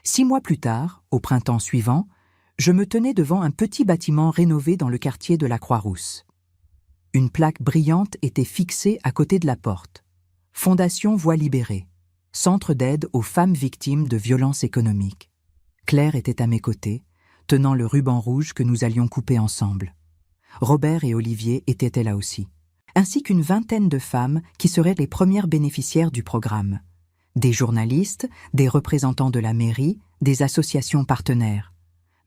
6 mois plus tard, au printemps suivant, je me tenais devant un petit bâtiment rénové dans le quartier de la Croix-Rousse. Une plaque brillante était fixée à côté de la porte. Fondation Voix libérée, centre d'aide aux femmes victimes de violences économiques. Claire était à mes côtés, tenant le ruban rouge que nous allions couper ensemble. Robert et Olivier étaient là aussi, ainsi qu'une vingtaine de femmes qui seraient les premières bénéficiaires du programme. Des journalistes, des représentants de la mairie, des associations partenaires.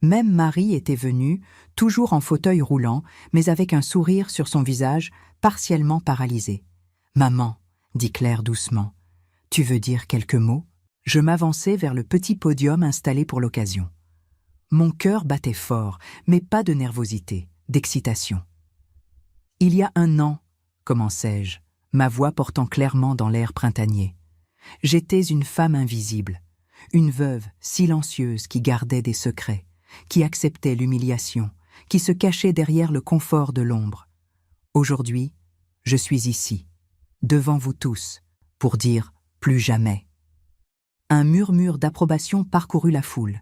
Même Marie était venue, toujours en fauteuil roulant, mais avec un sourire sur son visage, partiellement paralysé. « Maman, » dit Claire doucement, « tu veux dire quelques mots ?» Je m'avançai vers le petit podium installé pour l'occasion. Mon cœur battait fort, mais pas de nervosité, d'excitation. « Il y a 1 an, » commençai-je, ma voix portant clairement dans l'air printanier. J'étais une femme invisible, une veuve silencieuse qui gardait des secrets, qui acceptait l'humiliation, qui se cachait derrière le confort de l'ombre. Aujourd'hui, je suis ici, devant vous tous, pour dire « plus jamais ». Un murmure d'approbation parcourut la foule.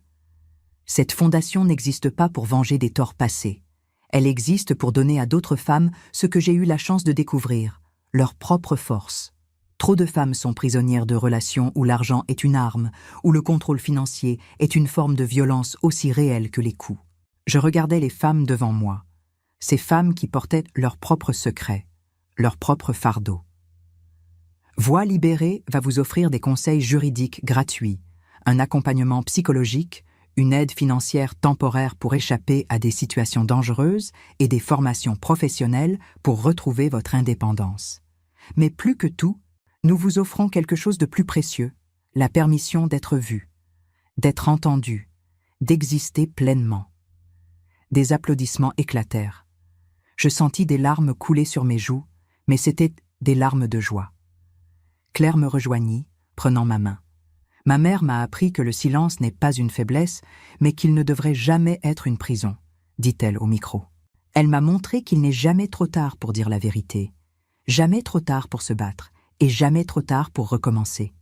Cette fondation n'existe pas pour venger des torts passés. Elle existe pour donner à d'autres femmes ce que j'ai eu la chance de découvrir, leur propre force. Trop de femmes sont prisonnières de relations où l'argent est une arme, où le contrôle financier est une forme de violence aussi réelle que les coups. Je regardais les femmes devant moi, ces femmes qui portaient leurs propres secrets, leur propre fardeau. Voix libérée va vous offrir des conseils juridiques gratuits, un accompagnement psychologique, une aide financière temporaire pour échapper à des situations dangereuses et des formations professionnelles pour retrouver votre indépendance. Mais plus que tout, nous vous offrons quelque chose de plus précieux, la permission d'être vu, d'être entendu, d'exister pleinement. Des applaudissements éclatèrent. Je sentis des larmes couler sur mes joues, mais c'étaient des larmes de joie. Claire me rejoignit, prenant ma main. Ma mère m'a appris que le silence n'est pas une faiblesse, mais qu'il ne devrait jamais être une prison, dit-elle au micro. Elle m'a montré qu'il n'est jamais trop tard pour dire la vérité, jamais trop tard pour se battre, et jamais trop tard pour recommencer.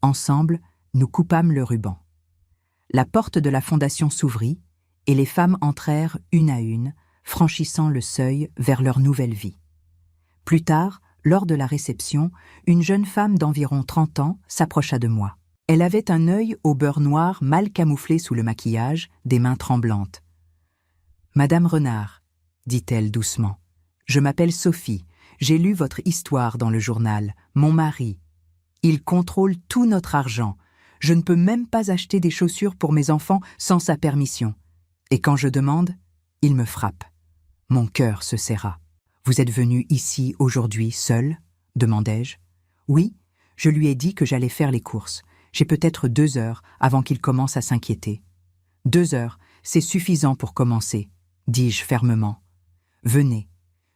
Ensemble, nous coupâmes le ruban. La porte de la fondation s'ouvrit, et les femmes entrèrent une à une, franchissant le seuil vers leur nouvelle vie. Plus tard, lors de la réception, une jeune femme d'environ 30 ans s'approcha de moi. Elle avait un œil au beurre noir mal camouflé sous le maquillage, des mains tremblantes. « Madame Renard, » dit-elle doucement, « je m'appelle Sophie, j'ai lu votre histoire dans le journal, mon mari. Il contrôle tout notre argent. Je ne peux même pas acheter des chaussures pour mes enfants sans sa permission. Et quand je demande, il me frappe. Mon cœur se serra. « Vous êtes venu ici aujourd'hui seul ?» demandai-je. « Oui, je lui ai dit que j'allais faire les courses. J'ai peut-être 2 heures avant qu'il commence à s'inquiéter. »« 2 heures, c'est suffisant pour commencer, » dis-je fermement. « Venez,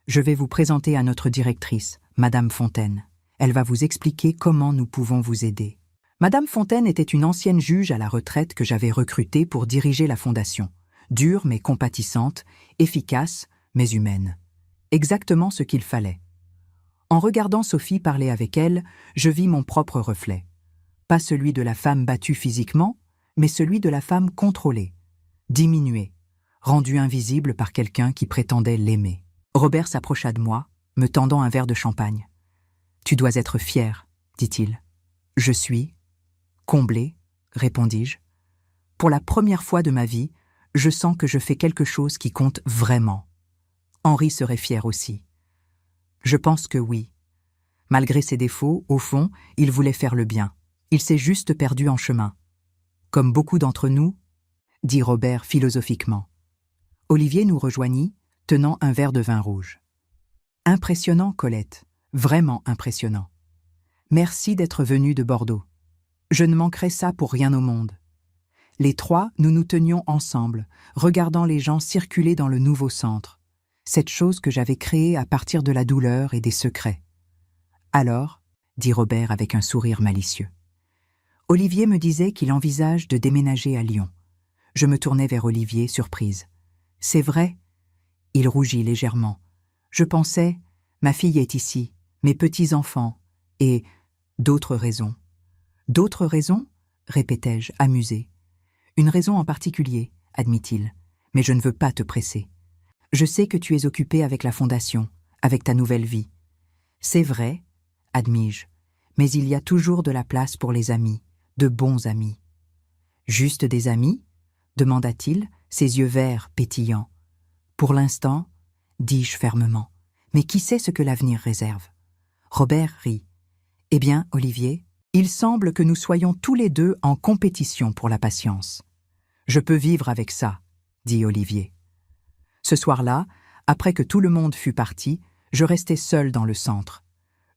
je vais vous présenter à notre directrice, Madame Fontaine. Elle va vous expliquer comment nous pouvons vous aider. » Madame Fontaine était une ancienne juge à la retraite que j'avais recrutée pour diriger la fondation. Dure mais compatissante, efficace mais humaine. Exactement ce qu'il fallait. En regardant Sophie parler avec elle, je vis mon propre reflet. Pas celui de la femme battue physiquement, mais celui de la femme contrôlée, diminuée, rendue invisible par quelqu'un qui prétendait l'aimer. Robert s'approcha de moi, me tendant un verre de champagne. « Tu dois être fier, » dit-il. « Je suis comblé, » répondis-je. « Pour la première fois de ma vie, je sens que je fais quelque chose qui compte vraiment. » Henri serait fier aussi. Je pense que oui. Malgré ses défauts, au fond, il voulait faire le bien. Il s'est juste perdu en chemin. Comme beaucoup d'entre nous, dit Robert philosophiquement. Olivier nous rejoignit, tenant un verre de vin rouge. Impressionnant, Colette, vraiment impressionnant. Merci d'être venue de Bordeaux. Je ne manquerai ça pour rien au monde. Les 3, nous nous tenions ensemble, regardant les gens circuler dans le nouveau centre. Cette chose que j'avais créée à partir de la douleur et des secrets. Alors, dit Robert avec un sourire malicieux. Olivier me disait qu'il envisage de déménager à Lyon. Je me tournai vers Olivier, surprise. C'est vrai ? Il rougit légèrement. Je pensais, ma fille est ici, mes petits-enfants, et d'autres raisons. D'autres raisons ? répétai-je, amusé. Une raison en particulier, admit-il, mais je ne veux pas te presser. Je sais que tu es occupé avec la fondation, avec ta nouvelle vie. C'est vrai, admis-je, mais il y a toujours de la place pour les amis, de bons amis. Juste des amis ? Demanda-t-il, ses yeux verts pétillants. Pour l'instant, dis-je fermement, mais qui sait ce que l'avenir réserve ? Robert rit. Eh bien, Olivier, il semble que nous soyons tous les deux en compétition pour la patience. Je peux vivre avec ça, dit Olivier. Ce soir-là, après que tout le monde fut parti, je restais seul dans le centre.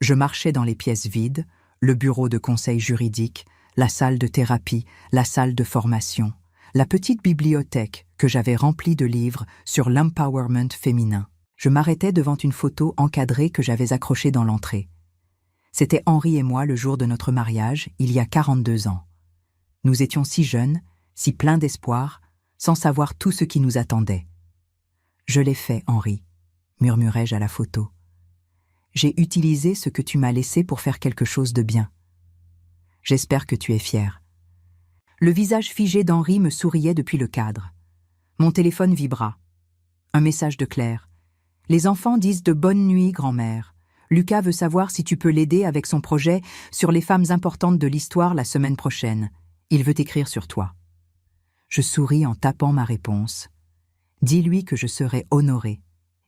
Je marchais dans les pièces vides, le bureau de conseil juridique, la salle de thérapie, la salle de formation, la petite bibliothèque que j'avais remplie de livres sur l'empowerment féminin. Je m'arrêtais devant une photo encadrée que j'avais accrochée dans l'entrée. C'était Henri et moi le jour de notre mariage, il y a 42 ans. Nous étions si jeunes, si pleins d'espoir, sans savoir tout ce qui nous attendait. « Je l'ai fait, Henri », murmurai-je à la photo. « J'ai utilisé ce que tu m'as laissé pour faire quelque chose de bien. J'espère que tu es fier. » Le visage figé d'Henri me souriait depuis le cadre. Mon téléphone vibra. Un message de Claire. « Les enfants disent de bonne nuit, grand-mère. Lucas veut savoir si tu peux l'aider avec son projet sur les femmes importantes de l'histoire la semaine prochaine. Il veut écrire sur toi. » Je souris en tapant ma réponse. « Dis-lui que je serai honorée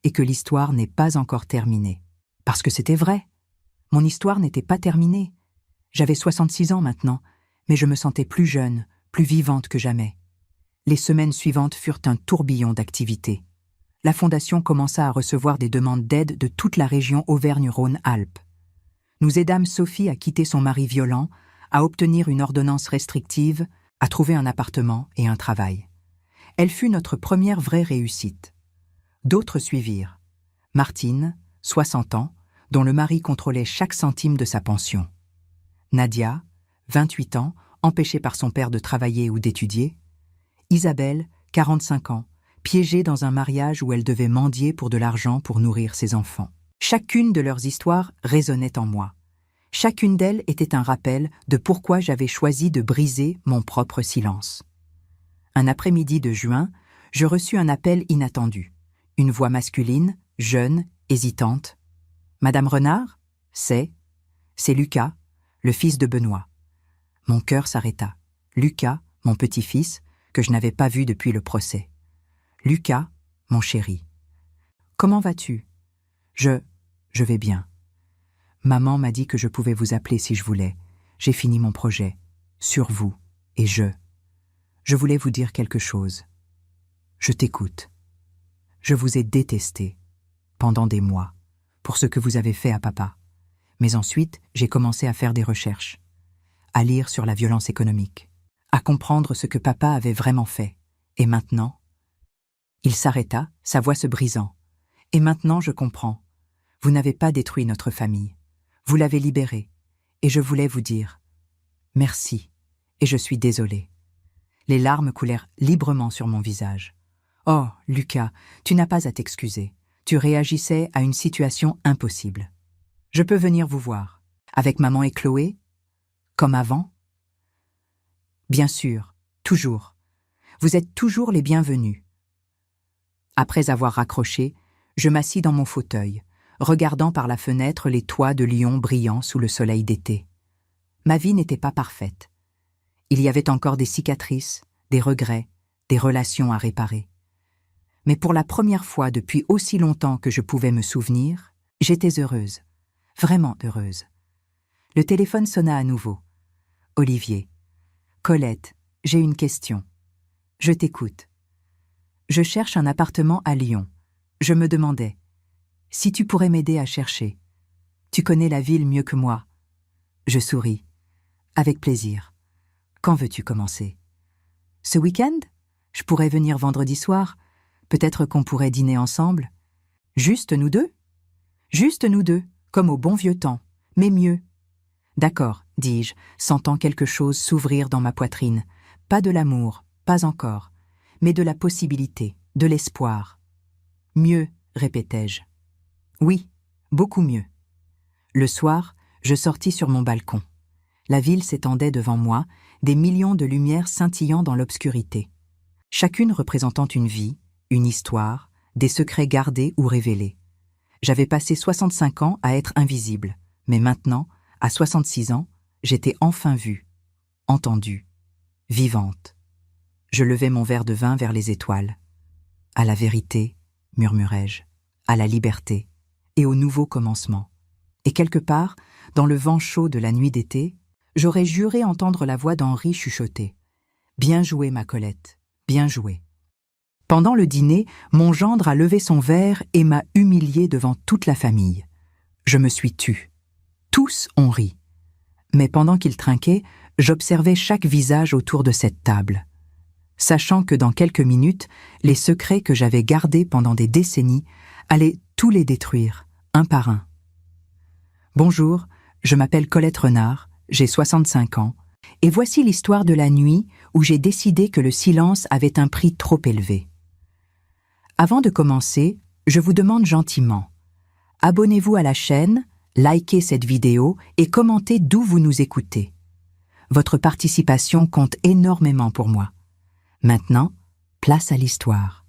et que l'histoire n'est pas encore terminée. » Parce que c'était vrai. Mon histoire n'était pas terminée. J'avais 66 ans maintenant, mais je me sentais plus jeune, plus vivante que jamais. Les semaines suivantes furent un tourbillon d'activités. La Fondation commença à recevoir des demandes d'aide de toute la région Auvergne-Rhône-Alpes. Nous aidâmes Sophie à quitter son mari violent, à obtenir une ordonnance restrictive, à trouver un appartement et un travail. Elle fut notre première vraie réussite. D'autres suivirent. Martine, 60 ans, dont le mari contrôlait chaque centime de sa pension. Nadia, 28 ans, empêchée par son père de travailler ou d'étudier. Isabelle, 45 ans, piégée dans un mariage où elle devait mendier pour de l'argent pour nourrir ses enfants. Chacune de leurs histoires résonnait en moi. Chacune d'elles était un rappel de pourquoi j'avais choisi de briser mon propre silence. Un après-midi de juin, je reçus un appel inattendu. Une voix masculine, jeune, hésitante. « Madame Renard ? C'est Lucas, le fils de Benoît. » Mon cœur s'arrêta. Lucas, mon petit-fils, que je n'avais pas vu depuis le procès. Lucas, mon chéri. « Comment vas-tu ? » Je vais bien. Maman m'a dit que je pouvais vous appeler si je voulais. J'ai fini mon projet. Sur vous. Et je voulais vous dire quelque chose. Je t'écoute. Je vous ai détesté, pendant des mois, pour ce que vous avez fait à papa. Mais ensuite, j'ai commencé à faire des recherches, à lire sur la violence économique, à comprendre ce que papa avait vraiment fait. Et maintenant... Il s'arrêta, sa voix se brisant. Et maintenant, je comprends. Vous n'avez pas détruit notre famille. Vous l'avez libérée. Et je voulais vous dire merci. Et je suis désolée. Les larmes coulèrent librement sur mon visage. Oh, Lucas, tu n'as pas à t'excuser. Tu réagissais à une situation impossible. Je peux venir vous voir. Avec maman et Chloé ? Comme avant ? Bien sûr, toujours. Vous êtes toujours les bienvenus. Après avoir raccroché, je m'assis dans mon fauteuil, regardant par la fenêtre les toits de Lyon brillants sous le soleil d'été. Ma vie n'était pas parfaite. Il y avait encore des cicatrices, des regrets, des relations à réparer. Mais pour la première fois depuis aussi longtemps que je pouvais me souvenir, j'étais heureuse, vraiment heureuse. Le téléphone sonna à nouveau. Olivier. Colette, j'ai une question. Je t'écoute. Je cherche un appartement à Lyon. Je me demandais, si tu pourrais m'aider à chercher. Tu connais la ville mieux que moi. Je souris. Avec plaisir. Quand veux-tu commencer ? Ce week-end ? Je pourrais venir vendredi soir. Peut-être qu'on pourrait dîner ensemble. Juste nous deux ? Juste nous deux, comme au bon vieux temps, mais mieux. D'accord, dis-je, sentant quelque chose s'ouvrir dans ma poitrine. Pas de l'amour, pas encore, mais de la possibilité, de l'espoir. Mieux, répétai-je. Oui, beaucoup mieux. Le soir, je sortis sur mon balcon. La ville s'étendait devant moi, des millions de lumières scintillant dans l'obscurité, chacune représentant une vie, une histoire, des secrets gardés ou révélés. J'avais passé 65 ans à être invisible, mais maintenant, à 66 ans, j'étais enfin vue, entendue, vivante. Je levai mon verre de vin vers les étoiles. À la vérité, murmurai-je, à la liberté et au nouveau commencement. Et quelque part, dans le vent chaud de la nuit d'été, j'aurais juré entendre la voix d'Henri chuchoter. « Bien joué, ma Colette, bien joué. » Pendant le dîner, mon gendre a levé son verre et m'a humilié devant toute la famille. Je me suis tue. Tous ont ri. Mais pendant qu'il trinquait, j'observais chaque visage autour de cette table, sachant que dans quelques minutes, les secrets que j'avais gardés pendant des décennies allaient tous les détruire, un par un. Bonjour, je m'appelle Colette Renard, j'ai 65 ans, et voici l'histoire de la nuit où j'ai décidé que le silence avait un prix trop élevé. Avant de commencer, je vous demande gentiment, abonnez-vous à la chaîne, likez cette vidéo et commentez d'où vous nous écoutez. Votre participation compte énormément pour moi. Maintenant, place à l'histoire.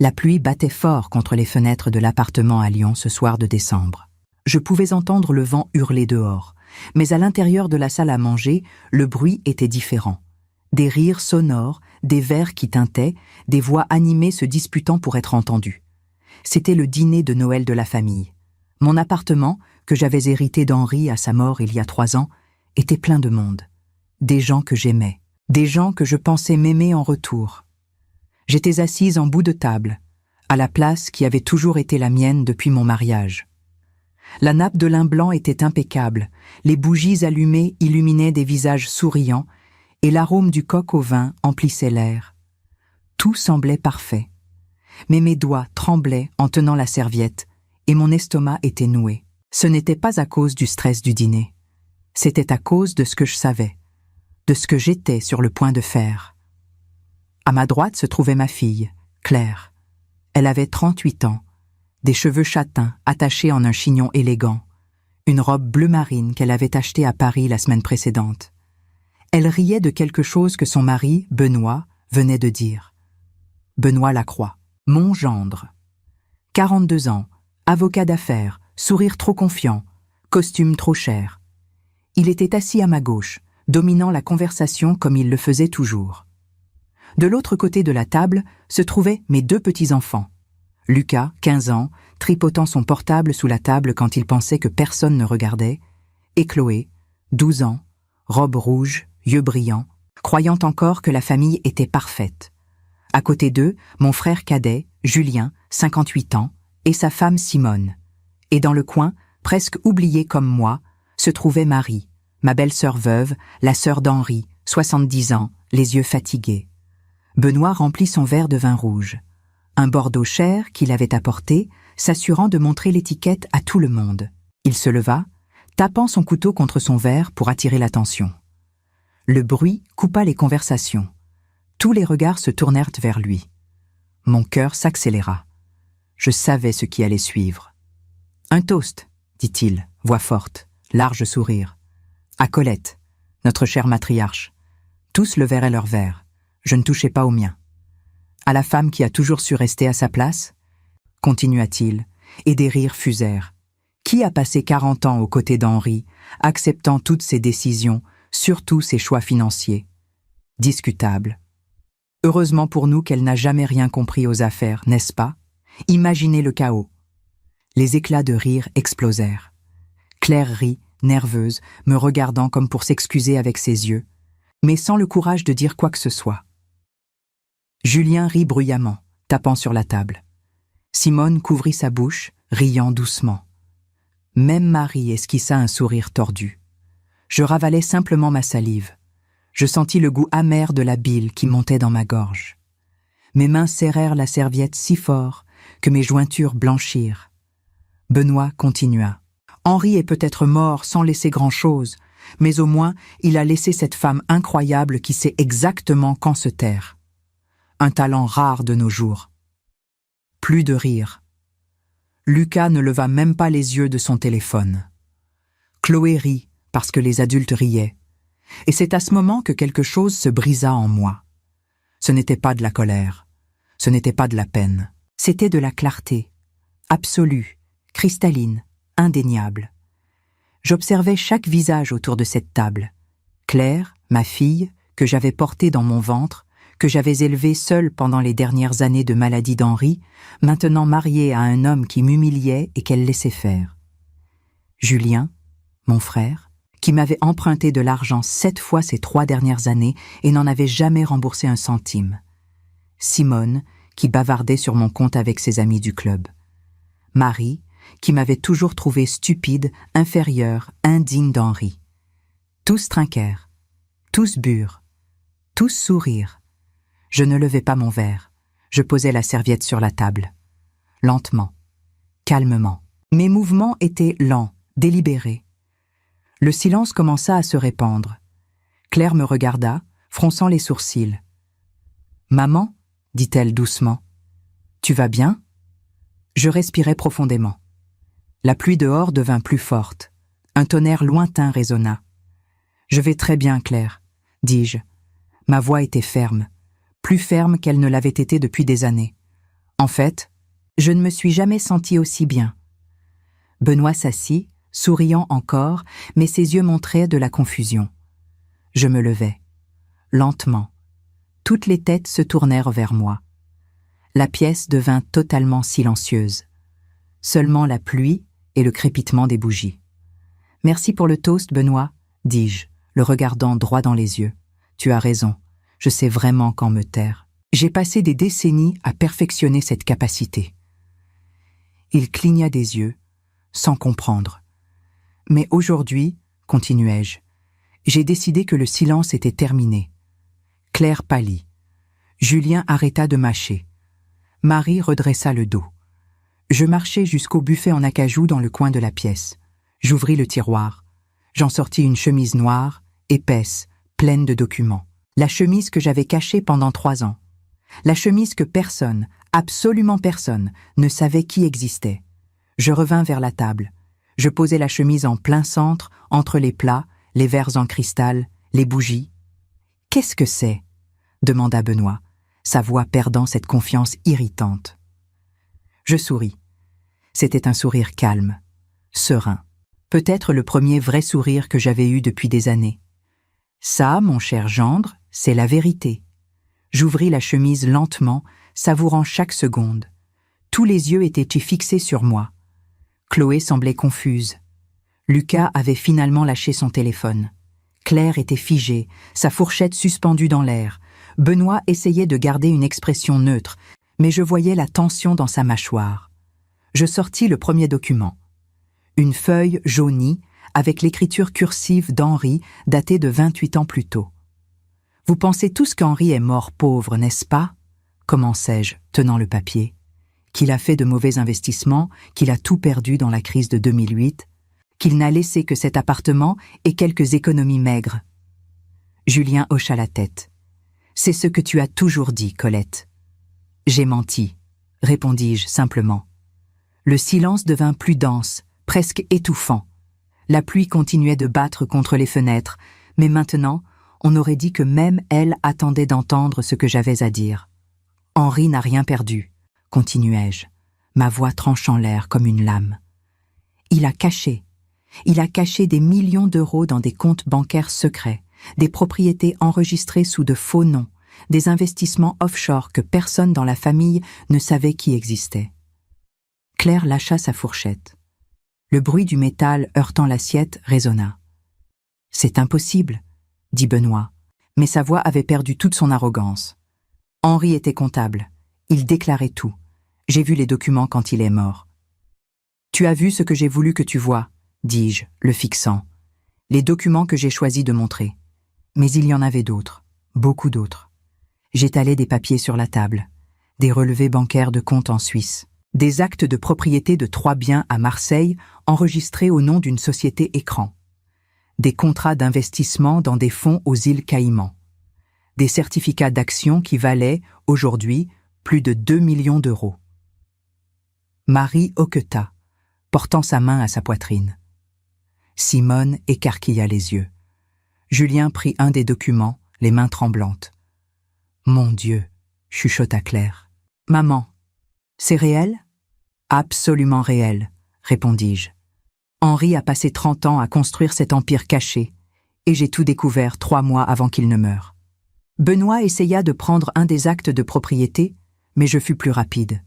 La pluie battait fort contre les fenêtres de l'appartement à Lyon ce soir de décembre. Je pouvais entendre le vent hurler dehors, mais à l'intérieur de la salle à manger, le bruit était différent. Des rires sonores, des verres qui tintaient, des voix animées se disputant pour être entendues. C'était le dîner de Noël de la famille. Mon appartement, que j'avais hérité d'Henri à sa mort il y a 3 ans, était plein de monde. Des gens que j'aimais, des gens que je pensais m'aimer en retour. J'étais assise en bout de table, à la place qui avait toujours été la mienne depuis mon mariage. La nappe de lin blanc était impeccable, les bougies allumées illuminaient des visages souriants, et l'arôme du coq au vin emplissait l'air. Tout semblait parfait. Mais mes doigts tremblaient en tenant la serviette, et mon estomac était noué. Ce n'était pas à cause du stress du dîner. C'était à cause de ce que je savais, de ce que j'étais sur le point de faire. À ma droite se trouvait ma fille, Claire. Elle avait 38 ans, des cheveux châtains attachés en un chignon élégant, une robe bleu marine qu'elle avait achetée à Paris la semaine précédente. Elle riait de quelque chose que son mari, Benoît, venait de dire. Benoît Lacroix, mon gendre. 42 ans, avocat d'affaires, sourire trop confiant, costume trop cher. Il était assis à ma gauche, dominant la conversation comme il le faisait toujours. De l'autre côté de la table se trouvaient mes 2 petits-enfants. Lucas, 15 ans, tripotant son portable sous la table quand il pensait que personne ne regardait, et Chloé, 12 ans, robe rouge, yeux brillants, croyant encore que la famille était parfaite. À côté d'eux, mon frère cadet, Julien, 58 ans, et sa femme Simone. Et dans le coin, presque oubliée comme moi, se trouvait Marie, ma belle-sœur veuve, la sœur d'Henri, 70 ans, les yeux fatigués. Benoît remplit son verre de vin rouge. Un Bordeaux cher qu'il avait apporté, s'assurant de montrer l'étiquette à tout le monde. Il se leva, tapant son couteau contre son verre pour attirer l'attention. Le bruit coupa les conversations. Tous les regards se tournèrent vers lui. Mon cœur s'accéléra. Je savais ce qui allait suivre. « Un toast », dit-il, voix forte, large sourire. « À Colette, notre chère matriarche. » Tous levèrent leurs verres. Je ne touchais pas au mien. « À la femme qui a toujours su rester à sa place ?» continua-t-il, et des rires fusèrent. Qui a passé 40 ans aux côtés d'Henri, acceptant toutes ses décisions, surtout ses choix financiers? Discutable. Heureusement pour nous qu'elle n'a jamais rien compris aux affaires, n'est-ce pas? Imaginez le chaos. Les éclats de rire explosèrent. Claire rit, nerveuse, me regardant comme pour s'excuser avec ses yeux, mais sans le courage de dire quoi que ce soit. Julien rit bruyamment, tapant sur la table. Simone couvrit sa bouche, riant doucement. Même Marie esquissa un sourire tordu. Je ravalais simplement ma salive. Je sentis le goût amer de la bile qui montait dans ma gorge. Mes mains serrèrent la serviette si fort que mes jointures blanchirent. Benoît continua. Henri est peut-être mort sans laisser grand-chose, mais au moins il a laissé cette femme incroyable qui sait exactement quand se taire. Un talent rare de nos jours. Plus de rire. Lucas ne leva même pas les yeux de son téléphone. Chloé rit parce que les adultes riaient. Et c'est à ce moment que quelque chose se brisa en moi. Ce n'était pas de la colère, ce n'était pas de la peine, c'était de la clarté, absolue, cristalline, indéniable. J'observais chaque visage autour de cette table. Claire, ma fille, que j'avais portée dans mon ventre, que j'avais élevée seule pendant les dernières années de maladie d'Henri, maintenant mariée à un homme qui m'humiliait et qu'elle laissait faire. Julien, mon frère, qui m'avait emprunté de l'argent 7 fois ces 3 dernières années et n'en avait jamais remboursé un centime. Simone, qui bavardait sur mon compte avec ses amis du club. Marie, qui m'avait toujours trouvé stupide, inférieure, indigne d'Henri. Tous trinquèrent, tous burent, tous sourirent. Je ne levai pas mon verre, je posai la serviette sur la table. Lentement, calmement. Mes mouvements étaient lents, délibérés. Le silence commença à se répandre. Claire me regarda, fronçant les sourcils. « Maman » dit-elle doucement. « Tu vas bien ?» Je respirai profondément. La pluie dehors devint plus forte. Un tonnerre lointain résonna. « Je vais très bien, Claire, » dis-je. Ma voix était ferme, plus ferme qu'elle ne l'avait été depuis des années. En fait, je ne me suis jamais sentie aussi bien. Benoît s'assit, souriant encore, mais ses yeux montraient de la confusion. Je me levai. Lentement. Toutes les têtes se tournèrent vers moi. La pièce devint totalement silencieuse. Seulement la pluie et le crépitement des bougies. « Merci pour le toast, Benoît, » dis-je, le regardant droit dans les yeux. « Tu as raison, je sais vraiment quand me taire. J'ai passé des décennies à perfectionner cette capacité. » Il cligna des yeux, sans comprendre. « Mais aujourd'hui, » continuai-je, « j'ai décidé que le silence était terminé. » Claire pâlit. Julien arrêta de mâcher. Marie redressa le dos. Je marchai jusqu'au buffet en acajou dans le coin de la pièce. J'ouvris le tiroir. J'en sortis une chemise noire, épaisse, pleine de documents. La chemise que j'avais cachée pendant 3 ans. La chemise que personne, absolument personne, ne savait qui existait. Je revins vers la table. Je posai la chemise en plein centre, entre les plats, les verres en cristal, les bougies. « Qu'est-ce que c'est ?» demanda Benoît, sa voix perdant cette confiance irritante. Je souris. C'était un sourire calme, serein. Peut-être le premier vrai sourire que j'avais eu depuis des années. Ça, mon cher gendre, c'est la vérité. J'ouvris la chemise lentement, savourant chaque seconde. Tous les yeux étaient fixés sur moi. Chloé semblait confuse. Lucas avait finalement lâché son téléphone. Claire était figée, sa fourchette suspendue dans l'air. Benoît essayait de garder une expression neutre, mais je voyais la tension dans sa mâchoire. Je sortis le premier document. Une feuille jaunie, avec l'écriture cursive d'Henri, datée de 28 ans plus tôt. « Vous pensez tous qu'Henri est mort pauvre, n'est-ce pas ?» commençai-je, tenant le papier. « Qu'il a fait de mauvais investissements, qu'il a tout perdu dans la crise de 2008, qu'il n'a laissé que cet appartement et quelques économies maigres. » Julien hocha la tête. « C'est ce que tu as toujours dit, Colette. »« J'ai menti, » répondis-je simplement. Le silence devint plus dense, presque étouffant. La pluie continuait de battre contre les fenêtres, mais maintenant, on aurait dit que même elle attendait d'entendre ce que j'avais à dire. « Henri n'a rien perdu, » continuai-je, ma voix tranchant l'air comme une lame. « Il a caché des millions d'euros dans des comptes bancaires secrets, des propriétés enregistrées sous de faux noms, des investissements offshore que personne dans la famille ne savait qui existaient. » Claire lâcha sa fourchette. Le bruit du métal heurtant l'assiette résonna. « C'est impossible, » dit Benoît, mais sa voix avait perdu toute son arrogance. Henri était comptable. Il déclarait tout. J'ai vu les documents quand il est mort. « Tu as vu ce que j'ai voulu que tu vois, » dis-je, le fixant. « Les documents que j'ai choisi de montrer. Mais il y en avait d'autres, beaucoup d'autres. J'étalai des papiers sur la table, des relevés bancaires de comptes en Suisse, des actes de propriété de 3 biens à Marseille enregistrés au nom d'une société écran, des contrats d'investissement dans des fonds aux îles Caïmans, des certificats d'action qui valaient, aujourd'hui, plus de 2 millions d'euros. Marie hoqueta, portant sa main à sa poitrine. Simone écarquilla les yeux. Julien prit un des documents, les mains tremblantes. « Mon Dieu !» chuchota Claire. « Maman, c'est réel ?»« Absolument réel, » répondis-je. Henri a passé 30 ans à construire cet empire caché, et j'ai tout découvert 3 mois avant qu'il ne meure. Benoît essaya de prendre un des actes de propriété, mais je fus plus rapide.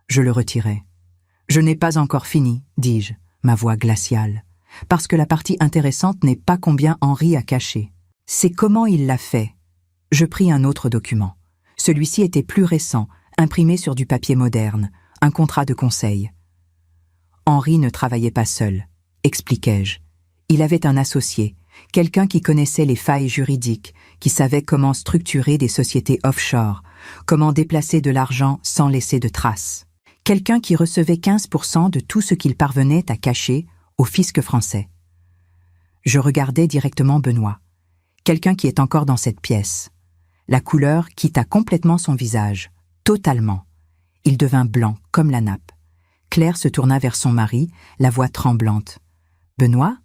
Je le retirai. « Je n'ai pas encore fini, » dis-je, ma voix glaciale, parce que la partie intéressante n'est pas combien Henri a caché. C'est comment il l'a fait. Je pris un autre document. Celui-ci était plus récent, imprimé sur du papier moderne, un contrat de conseil. Henri ne travaillait pas seul, expliquai-je. Il avait un associé, quelqu'un qui connaissait les failles juridiques, qui savait comment structurer des sociétés offshore, comment déplacer de l'argent sans laisser de traces. Quelqu'un qui recevait 15% de tout ce qu'il parvenait à cacher au fisc français. Je regardais directement Benoît, quelqu'un qui est encore dans cette pièce. La couleur quitta complètement son visage, totalement. Il devint blanc comme la nappe. Claire se tourna vers son mari, la voix tremblante. « Benoît ?»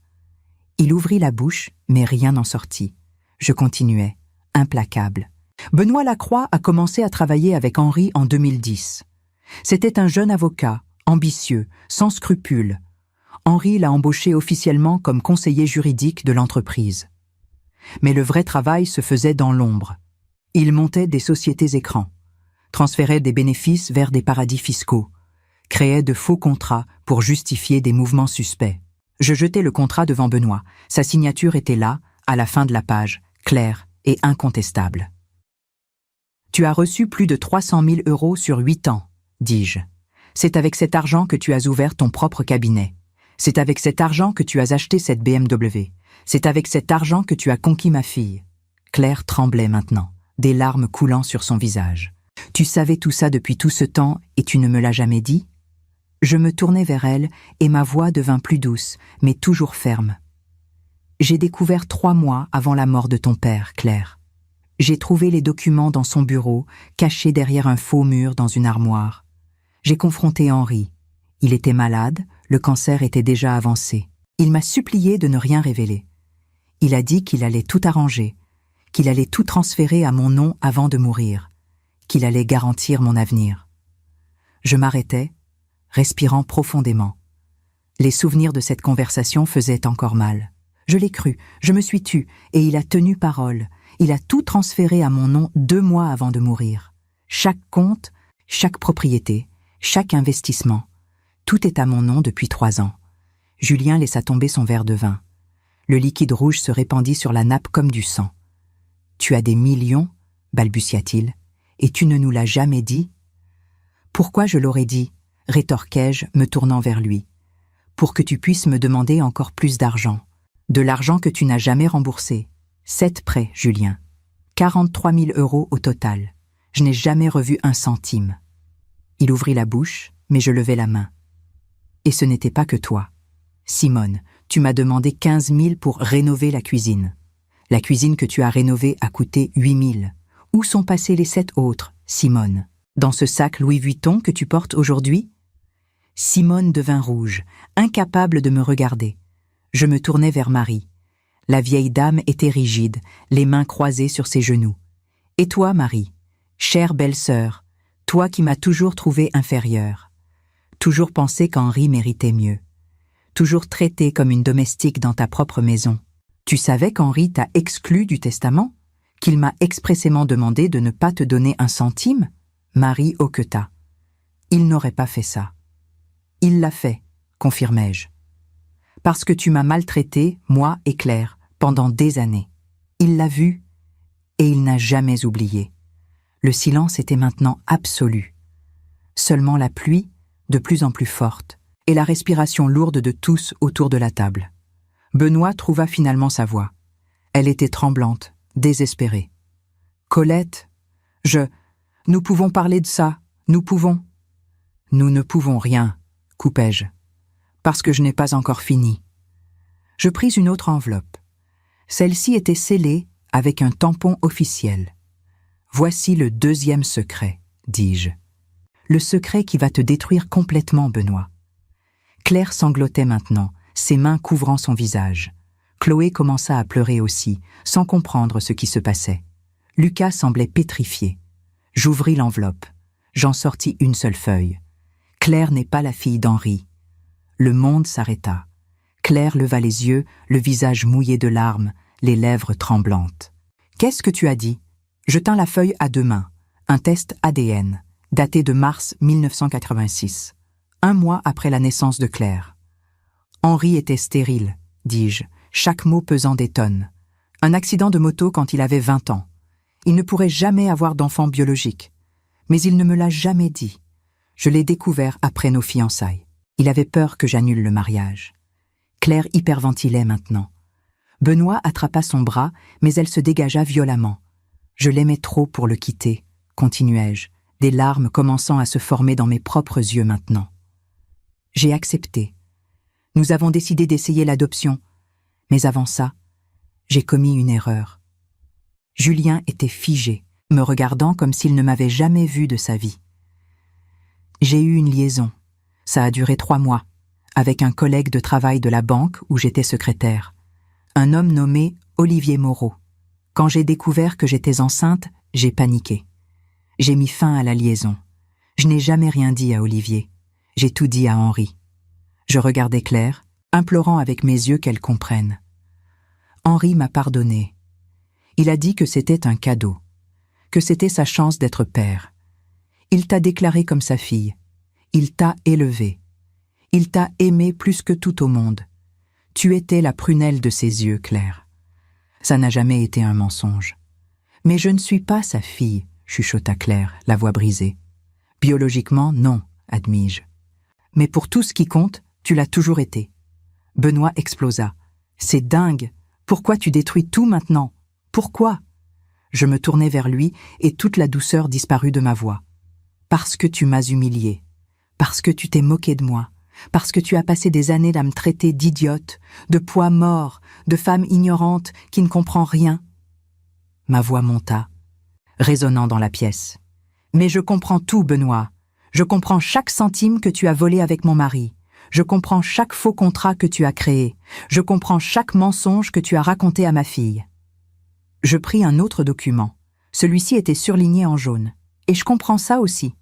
Il ouvrit la bouche, mais rien n'en sortit. Je continuais, implacable. Benoît Lacroix a commencé à travailler avec Henri en 2010. C'était un jeune avocat, ambitieux, sans scrupules. Henri l'a embauché officiellement comme conseiller juridique de l'entreprise. Mais le vrai travail se faisait dans l'ombre. Il montait des sociétés écrans, transférait des bénéfices vers des paradis fiscaux, créait de faux contrats pour justifier des mouvements suspects. Je jetai le contrat devant Benoît. Sa signature était là, à la fin de la page, claire et incontestable. « Tu as reçu plus de 300 000 € sur 8 ans, dis-je. C'est avec cet argent que tu as ouvert ton propre cabinet. C'est avec cet argent que tu as acheté cette BMW. C'est avec cet argent que tu as conquis ma fille. » Claire tremblait maintenant, des larmes coulant sur son visage. « Tu savais tout ça depuis tout ce temps et tu ne me l'as jamais dit ?» Je me tournai vers elle et ma voix devint plus douce, mais toujours ferme. « J'ai découvert 3 mois avant la mort de ton père, Claire. J'ai trouvé les documents dans son bureau, cachés derrière un faux mur dans une armoire. J'ai confronté Henri. Il était malade, le cancer était déjà avancé. Il m'a supplié de ne rien révéler. Il a dit qu'il allait tout arranger, qu'il allait tout transférer à mon nom avant de mourir, qu'il allait garantir mon avenir. » Je m'arrêtai, respirant profondément. Les souvenirs de cette conversation faisaient encore mal. Je l'ai cru, je me suis tue, et il a tenu parole. Il a tout transféré à mon nom 2 mois avant de mourir. Chaque compte, chaque propriété, chaque investissement. Tout est à mon nom depuis 3 ans. Julien laissa tomber son verre de vin. Le liquide rouge se répandit sur la nappe comme du sang. « Tu as des millions ?» balbutia-t-il. « Et tu ne nous l'as jamais dit ?»« Pourquoi je l'aurais dit ?» rétorquai-je, me tournant vers lui. « Pour que tu puisses me demander encore plus d'argent. De l'argent que tu n'as jamais remboursé. 7 prêts, Julien. 43 000 € au total. Je n'ai jamais revu un centime. » Il ouvrit la bouche, mais je levai la main. « Et ce n'était pas que toi. Simone, tu m'as demandé 15 000 pour rénover la cuisine. La cuisine que tu as rénovée a coûté 8 000. Où sont passés les 7 autres, Simone? Dans ce sac Louis Vuitton que tu portes aujourd'hui ?» Simone devint rouge, incapable de me regarder. Je me tournai vers Marie. La vieille dame était rigide, les mains croisées sur ses genoux. « Et toi, Marie, chère belle-sœur, toi qui m'as toujours trouvée inférieure, toujours pensé qu'Henri méritait mieux, toujours traitée comme une domestique dans ta propre maison. Tu savais qu'Henri t'a exclu du testament? Qu'il m'a expressément demandé de ne pas te donner un centime ?» Marie hoqueta. « Il n'aurait pas fait ça. »« Il l'a fait, » confirmai-je. « Parce que tu m'as maltraité, moi et Claire, pendant des années. Il l'a vu et il n'a jamais oublié. » Le silence était maintenant absolu. Seulement la pluie, de plus en plus forte, et la respiration lourde de tous autour de la table. Benoît trouva finalement sa voix. Elle était tremblante, désespérée. « Colette, nous pouvons parler de ça, nous pouvons. »« Nous ne pouvons rien, » coupai-je, « parce que je n'ai pas encore fini. » Je pris une autre enveloppe. Celle-ci était scellée avec un tampon officiel. « Voici le 2e secret, » dis-je. « Le secret qui va te détruire complètement, Benoît. » Claire sanglotait maintenant, ses mains couvrant son visage. Chloé commença à pleurer aussi, sans comprendre ce qui se passait. Lucas semblait pétrifié. J'ouvris l'enveloppe. J'en sortis une seule feuille. Claire n'est pas la fille d'Henri. Le monde s'arrêta. Claire leva les yeux, le visage mouillé de larmes, les lèvres tremblantes. « Qu'est-ce que tu as dit ?» Je tins la feuille à deux mains. Un test ADN, daté de mars 1986, 1 mois après la naissance de Claire. Henri était stérile, dis-je, chaque mot pesant des tonnes. Un accident de moto quand il avait 20 ans. Il ne pourrait jamais avoir d'enfant biologique. Mais il ne me l'a jamais dit. Je l'ai découvert après nos fiançailles. Il avait peur que j'annule le mariage. Claire hyperventilait maintenant. Benoît attrapa son bras, mais elle se dégagea violemment. Je l'aimais trop pour le quitter, continuai-je, des larmes commençant à se former dans mes propres yeux maintenant. J'ai accepté. Nous avons décidé d'essayer l'adoption, mais avant ça, j'ai commis une erreur. Julien était figé, me regardant comme s'il ne m'avait jamais vu de sa vie. J'ai eu une liaison, ça a duré 3 mois, avec un collègue de travail de la banque où j'étais secrétaire, un homme nommé Olivier Moreau. Quand j'ai découvert que j'étais enceinte, j'ai paniqué. J'ai mis fin à la liaison. Je n'ai jamais rien dit à Olivier. J'ai tout dit à Henri. Je regardais Claire, implorant avec mes yeux qu'elle comprenne. Henri m'a pardonné. Il a dit que c'était un cadeau, que c'était sa chance d'être père. Il t'a déclaré comme sa fille. Il t'a élevée. Il t'a aimée plus que tout au monde. Tu étais la prunelle de ses yeux, Claire. Ça n'a jamais été un mensonge. Mais je ne suis pas sa fille, chuchota Claire, la voix brisée. Biologiquement, non, admis-je. Mais pour tout ce qui compte, tu l'as toujours été. Benoît explosa. C'est dingue. Pourquoi tu détruis tout maintenant? Pourquoi? Je me tournai vers lui et toute la douceur disparut de ma voix. Parce que tu m'as humiliée. Parce que tu t'es moqué de moi. Parce que tu as passé des années à me traiter d'idiote, de poids mort, de femme ignorante qui ne comprend rien. Ma voix monta, résonnant dans la pièce. Mais je comprends tout, Benoît. Je comprends chaque centime que tu as volé avec mon mari. Je comprends chaque faux contrat que tu as créé. Je comprends chaque mensonge que tu as raconté à ma fille. Je pris un autre document. Celui-ci était surligné en jaune. Et je comprends ça aussi.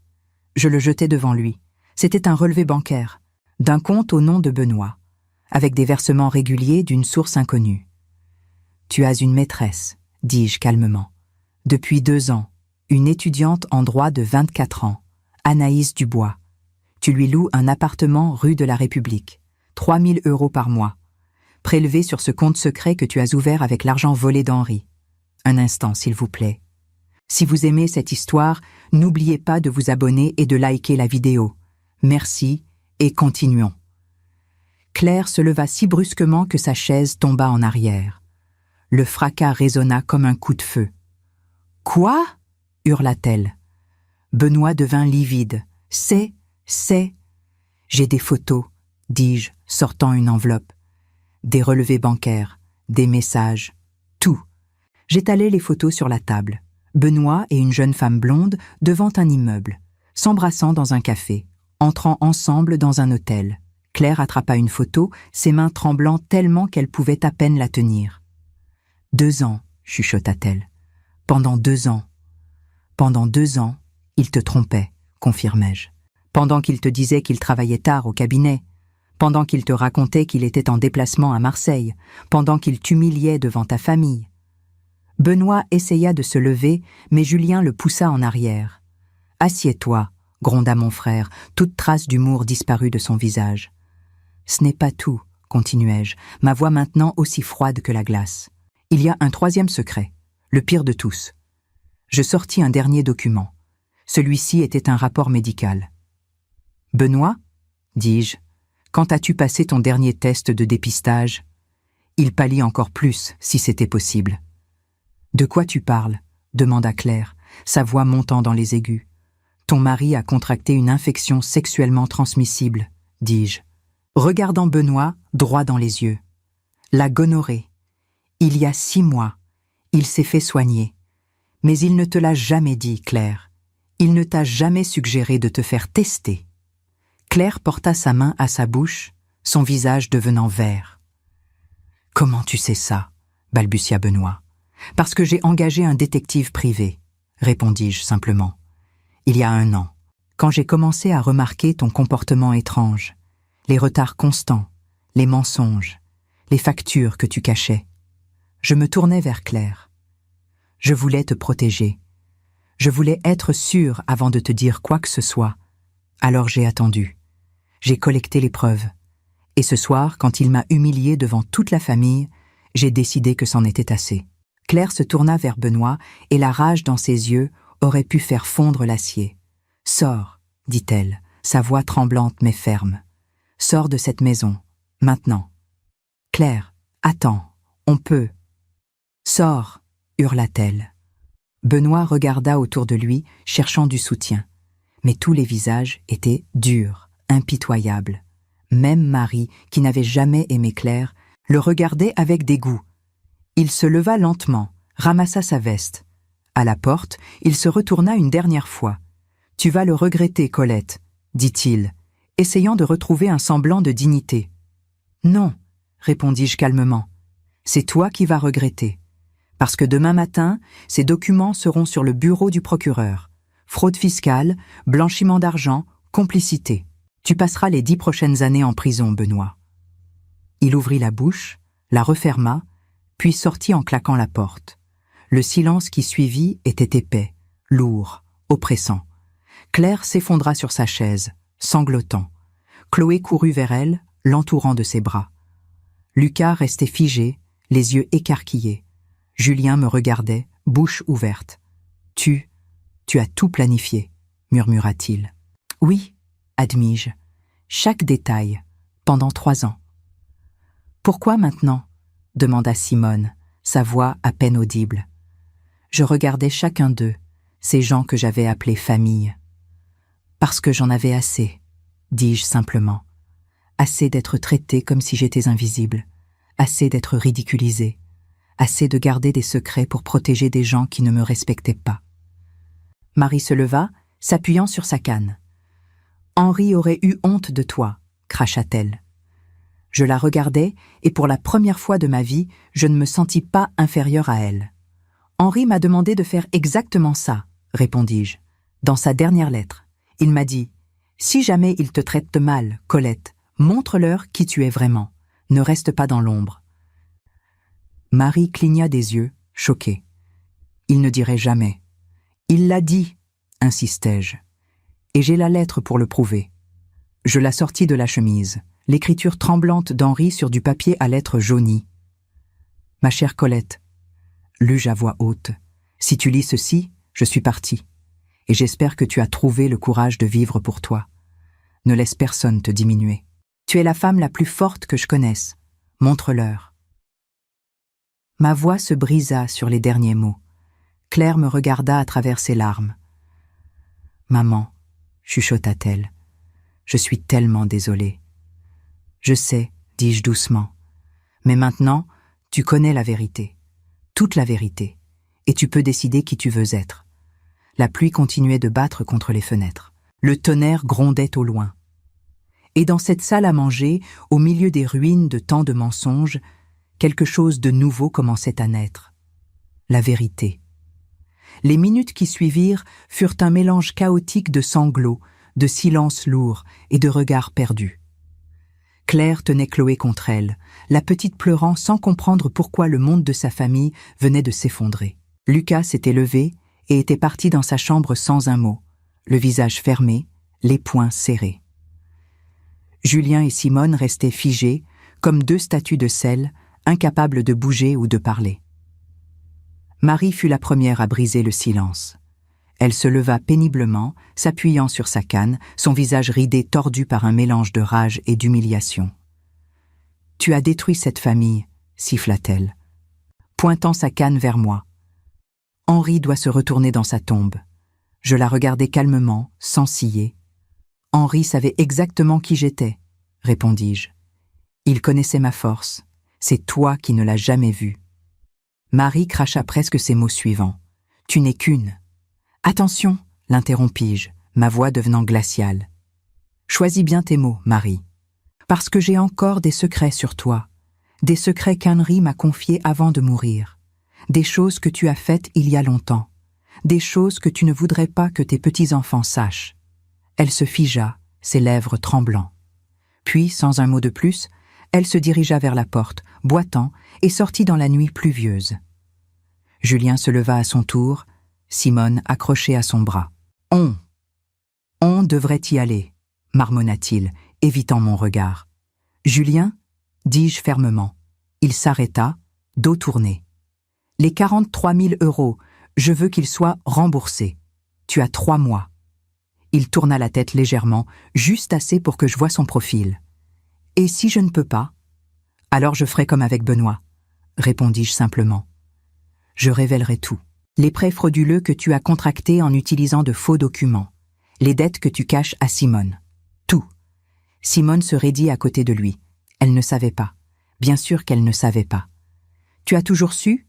Je le jetai devant lui. C'était un relevé bancaire, d'un compte au nom de Benoît, avec des versements réguliers d'une source inconnue. « Tu as une maîtresse, dis-je calmement. Depuis 2 ans, une étudiante en droit de 24 ans, Anaïs Dubois. Tu lui loues un appartement rue de la République, 3 000 € par mois, prélevé sur ce compte secret que tu as ouvert avec l'argent volé d'Henri. Un instant, s'il vous plaît. Si vous aimez cette histoire, n'oubliez pas de vous abonner et de liker la vidéo. Merci et continuons. » Claire se leva si brusquement que sa chaise tomba en arrière. Le fracas résonna comme un coup de feu. « Quoi ?» hurla-t-elle. Benoît devint livide. « C'est... J'ai des photos, dis-je, sortant une enveloppe. Des relevés bancaires, des messages, tout. J'étalai les photos sur la table. Benoît et une jeune femme blonde devant un immeuble, s'embrassant dans un café, entrant ensemble dans un hôtel. Claire attrapa une photo, ses mains tremblant tellement qu'elle pouvait à peine la tenir. « 2 ans, chuchota-t-elle. Pendant 2 ans. Pendant 2 ans, il te trompait, confirmai-je. Pendant qu'il te disait qu'il travaillait tard au cabinet, pendant qu'il te racontait qu'il était en déplacement à Marseille, pendant qu'il t'humiliait devant ta famille. » Benoît essaya de se lever, mais Julien le poussa en arrière. « Assieds-toi, » gronda mon frère, toute trace d'humour disparue de son visage. « Ce n'est pas tout, » continuai-je, ma voix maintenant aussi froide que la glace. « Il y a un 3e secret, le pire de tous. » Je sortis un dernier document. Celui-ci était un rapport médical. « Benoît, » dis-je, « quand as-tu passé ton dernier test de dépistage ?» Il pâlit encore plus, si c'était possible. « De quoi tu parles ?» demanda Claire, sa voix montant dans les aigus. « Ton mari a contracté une infection sexuellement transmissible, dis-je, regardant Benoît droit dans les yeux. La gonorrhée. Il y a 6 mois, il s'est fait soigner. Mais il ne te l'a jamais dit, Claire. Il ne t'a jamais suggéré de te faire tester. » Claire porta sa main à sa bouche, son visage devenant vert. « Comment tu sais ça ? Balbutia Benoît. Parce que j'ai engagé un détective privé, répondis-je simplement. Il y a 1 an, quand j'ai commencé à remarquer ton comportement étrange, les retards constants, les mensonges, les factures que tu cachais. Je me tournais vers Claire. Je voulais te protéger. Je voulais être sûre avant de te dire quoi que ce soit. Alors j'ai attendu. J'ai collecté les preuves. Et ce soir, quand il m'a humiliée devant toute la famille, j'ai décidé que c'en était assez. Claire se tourna vers Benoît et la rage dans ses yeux aurait pu faire fondre l'acier. « Sors, dit-elle, sa voix tremblante mais ferme. Sors de cette maison, maintenant. Claire, attends, on peut. Sors, hurla-t-elle. Benoît regarda autour de lui, cherchant du soutien. Mais tous les visages étaient durs, impitoyables. Même Marie, qui n'avait jamais aimé Claire, le regardait avec dégoût. Il se leva lentement, ramassa sa veste. À la porte, il se retourna une dernière fois. « Tu vas le regretter, Colette, » dit-il, essayant de retrouver un semblant de dignité. « Non, » répondis-je calmement, « c'est toi qui vas regretter. Parce que demain matin, ces documents seront sur le bureau du procureur. Fraude fiscale, blanchiment d'argent, complicité. Tu passeras les 10 prochaines années en prison, Benoît. » Il ouvrit la bouche, la referma, puis sortit en claquant la porte. Le silence qui suivit était épais, lourd, oppressant. Claire s'effondra sur sa chaise, sanglotant. Chloé courut vers elle, l'entourant de ses bras. Lucas restait figé, les yeux écarquillés. Julien me regardait, bouche ouverte. « Tu as tout planifié, » murmura-t-il. « Oui, admis-je, chaque détail, pendant 3 ans. »« Pourquoi maintenant ?» demanda Simone, sa voix à peine audible. Je regardais chacun d'eux, ces gens que j'avais appelés famille. « Parce que j'en avais assez, » dis-je simplement. Assez d'être traitée comme si j'étais invisible, assez d'être ridiculisée, assez de garder des secrets pour protéger des gens qui ne me respectaient pas. Marie se leva, s'appuyant sur sa canne. « Henri aurait eu honte de toi, » cracha-t-elle. Je la regardais et pour la première fois de ma vie, je ne me sentis pas inférieure à elle. « Henri m'a demandé de faire exactement ça, » répondis-je. Dans sa dernière lettre, il m'a dit « Si jamais il te traite mal, Colette, montre-leur qui tu es vraiment. Ne reste pas dans l'ombre. » Marie cligna des yeux, choquée. « Il ne dirait jamais. »« Il l'a dit, » insistai-je. « Et j'ai la lettre pour le prouver. » Je la sortis de la chemise, l'écriture tremblante d'Henri sur du papier à lettres jaunies. « Ma chère Colette, » lus-je à voix haute, « si tu lis ceci, je suis partie. Et j'espère que tu as trouvé le courage de vivre pour toi. Ne laisse personne te diminuer. Tu es la femme la plus forte que je connaisse. Montre-leur. » Ma voix se brisa sur les derniers mots. Claire me regarda à travers ses larmes. « Maman, » chuchota-t-elle, « je suis tellement désolée. »« Je sais, » dis-je doucement. « Mais maintenant, tu connais la vérité. Toute la vérité. Et tu peux décider qui tu veux être. » La pluie continuait de battre contre les fenêtres. Le tonnerre grondait au loin. Et dans cette salle à manger, au milieu des ruines de tant de mensonges, quelque chose de nouveau commençait à naître. La vérité. Les minutes qui suivirent furent un mélange chaotique de sanglots, de silences lourds et de regards perdus. Claire tenait Chloé contre elle, la petite pleurant sans comprendre pourquoi le monde de sa famille venait de s'effondrer. Lucas s'était levé et était parti dans sa chambre sans un mot, le visage fermé, les poings serrés. Julien et Simone restaient figés, comme 2 statues de sel, incapables de bouger ou de parler. Marie fut la première à briser le silence. Elle se leva péniblement, s'appuyant sur sa canne, son visage ridé tordu par un mélange de rage et d'humiliation. « Tu as détruit cette famille, » siffla-t-elle, pointant sa canne vers moi. « Henri doit se retourner dans sa tombe. » Je la regardai calmement, sans ciller. « Henri savait exactement qui j'étais, » répondis-je. « Il connaissait ma force. C'est toi qui ne l'as jamais vue. » Marie cracha presque ces mots suivants. « Tu n'es qu'une. » « Attention, » l'interrompis-je, ma voix devenant glaciale. « Choisis bien tes mots, Marie. Parce que j'ai encore des secrets sur toi. des secrets qu'Henri m'a confiés avant de mourir, des choses que tu as faites il y a longtemps, des choses que tu ne voudrais pas que tes petits-enfants sachent. » Elle se figea, ses lèvres tremblant. Puis, sans un mot de plus, elle se dirigea vers la porte, boitant, et sortit dans la nuit pluvieuse. Julien se leva à son tour, Simone accrochée à son bras. « On devrait y aller, » marmonna-t-il, évitant mon regard. « Julien » dis-je fermement. Il s'arrêta, dos tourné. « Les 43 000 €, je veux qu'ils soient remboursés. Tu as 3 mois. » Il tourna la tête légèrement, juste assez pour que je voie son profil. « Et si je ne peux pas ? Alors je ferai comme avec Benoît, » répondis-je simplement. « Je révélerai tout. Les prêts frauduleux que tu as contractés en utilisant de faux documents, les dettes que tu caches à Simone. Tout. » Simone se raidit à côté de lui. Elle ne savait pas. Bien sûr qu'elle ne savait pas. « Tu as toujours su ?»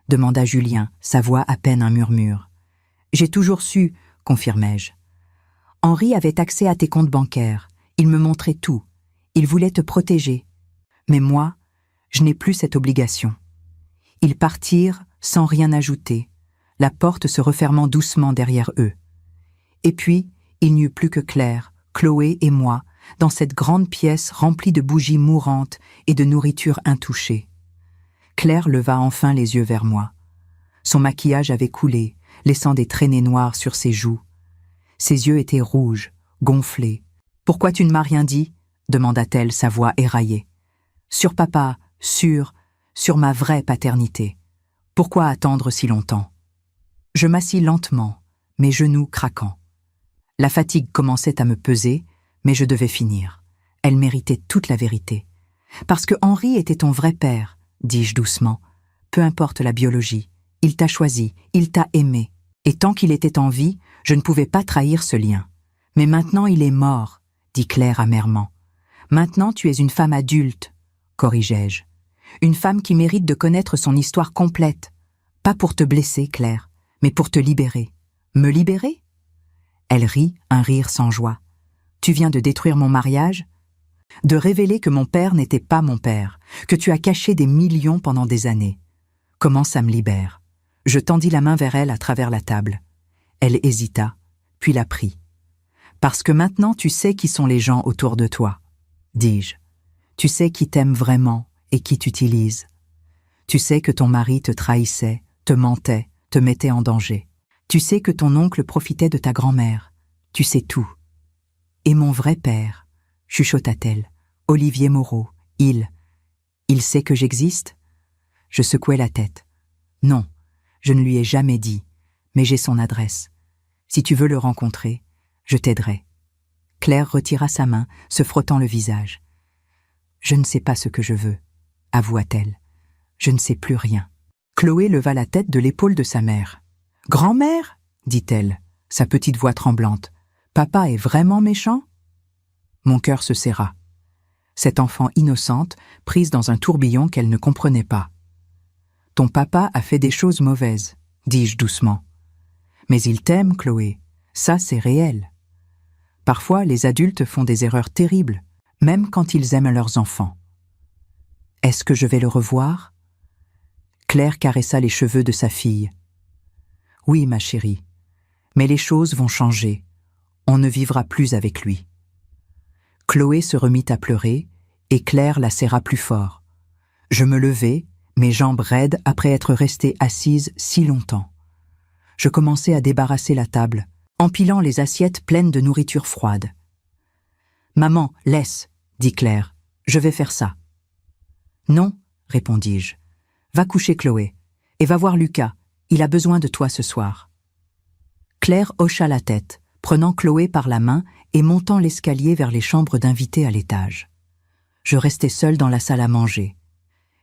demanda Julien, sa voix à peine un murmure. « J'ai toujours su, » confirmai-je. « Henri avait accès à tes comptes bancaires. Il me montrait tout. Il voulait te protéger. Mais moi, je n'ai plus cette obligation. » Ils partirent sans rien ajouter, la porte se refermant doucement derrière eux. Et puis, il n'y eut plus que Claire, Chloé et moi, dans cette grande pièce remplie de bougies mourantes et de nourriture intouchée. Claire leva enfin les yeux vers moi. Son maquillage avait coulé, laissant des traînées noires sur ses joues. Ses yeux étaient rouges, gonflés. « Pourquoi tu ne m'as rien dit ?» demanda-t-elle, sa voix éraillée. « Sur papa, sur ma vraie paternité. Pourquoi attendre si longtemps ?» Je m'assis lentement, mes genoux craquant. La fatigue commençait à me peser, mais je devais finir. Elle méritait toute la vérité. « Parce que Henri était ton vrai père, » dis-je doucement. « Peu importe la biologie, il t'a choisi, il t'a aimé. Et tant qu'il était en vie, je ne pouvais pas trahir ce lien. Mais maintenant il est mort, » dit Claire amèrement. « Maintenant tu es une femme adulte, » corrigeai-je. « Une femme qui mérite de connaître son histoire complète. Pas pour te blesser, Claire, mais pour te libérer. » « Me libérer ?» Elle rit, un rire sans joie. « Tu viens de détruire mon mariage ? De révéler que mon père n'était pas mon père, que tu as caché des millions pendant des années. Comment ça me libère ?» Je tendis la main vers elle à travers la table. Elle hésita, puis la prit. « Parce que maintenant tu sais qui sont les gens autour de toi, » dis-je. « Tu sais qui t'aiment vraiment et qui t'utilise. Tu sais que ton mari te trahissait, te mentait, te mettait en danger. Tu sais que ton oncle profitait de ta grand-mère. Tu sais tout. Et mon vrai père, » chuchota-t-elle, « Olivier Moreau, il sait que j'existe ?» Je secouai la tête. « Non, je ne lui ai jamais dit, mais j'ai son adresse. Si tu veux le rencontrer, je t'aiderai. » Claire retira sa main, se frottant le visage. « Je ne sais pas ce que je veux, » avoua-t-elle. « Je ne sais plus rien. » Chloé leva la tête de l'épaule de sa mère. « Grand-mère » dit-elle, sa petite voix tremblante. « Papa est vraiment méchant ?» Mon cœur se serra. Cette enfant innocente, prise dans un tourbillon qu'elle ne comprenait pas. « Ton papa a fait des choses mauvaises, » dis-je doucement. « Mais il t'aime, Chloé. Ça, c'est réel. Parfois, les adultes font des erreurs terribles, même quand ils aiment leurs enfants. Est-ce que je vais le revoir ?» Claire caressa les cheveux de sa fille. « Oui, ma chérie, mais les choses vont changer. On ne vivra plus avec lui. » Chloé se remit à pleurer, et Claire la serra plus fort. Je me levai, mes jambes raides après être restée assise si longtemps. Je commençai à débarrasser la table, empilant les assiettes pleines de nourriture froide. « Maman, laisse, » dit Claire, « je vais faire ça. »« Non, » répondis-je. « Va coucher Chloé, et va voir Lucas, il a besoin de toi ce soir. » Claire hocha la tête, prenant Chloé par la main et montant l'escalier vers les chambres d'invités à l'étage. Je restais seule dans la salle à manger.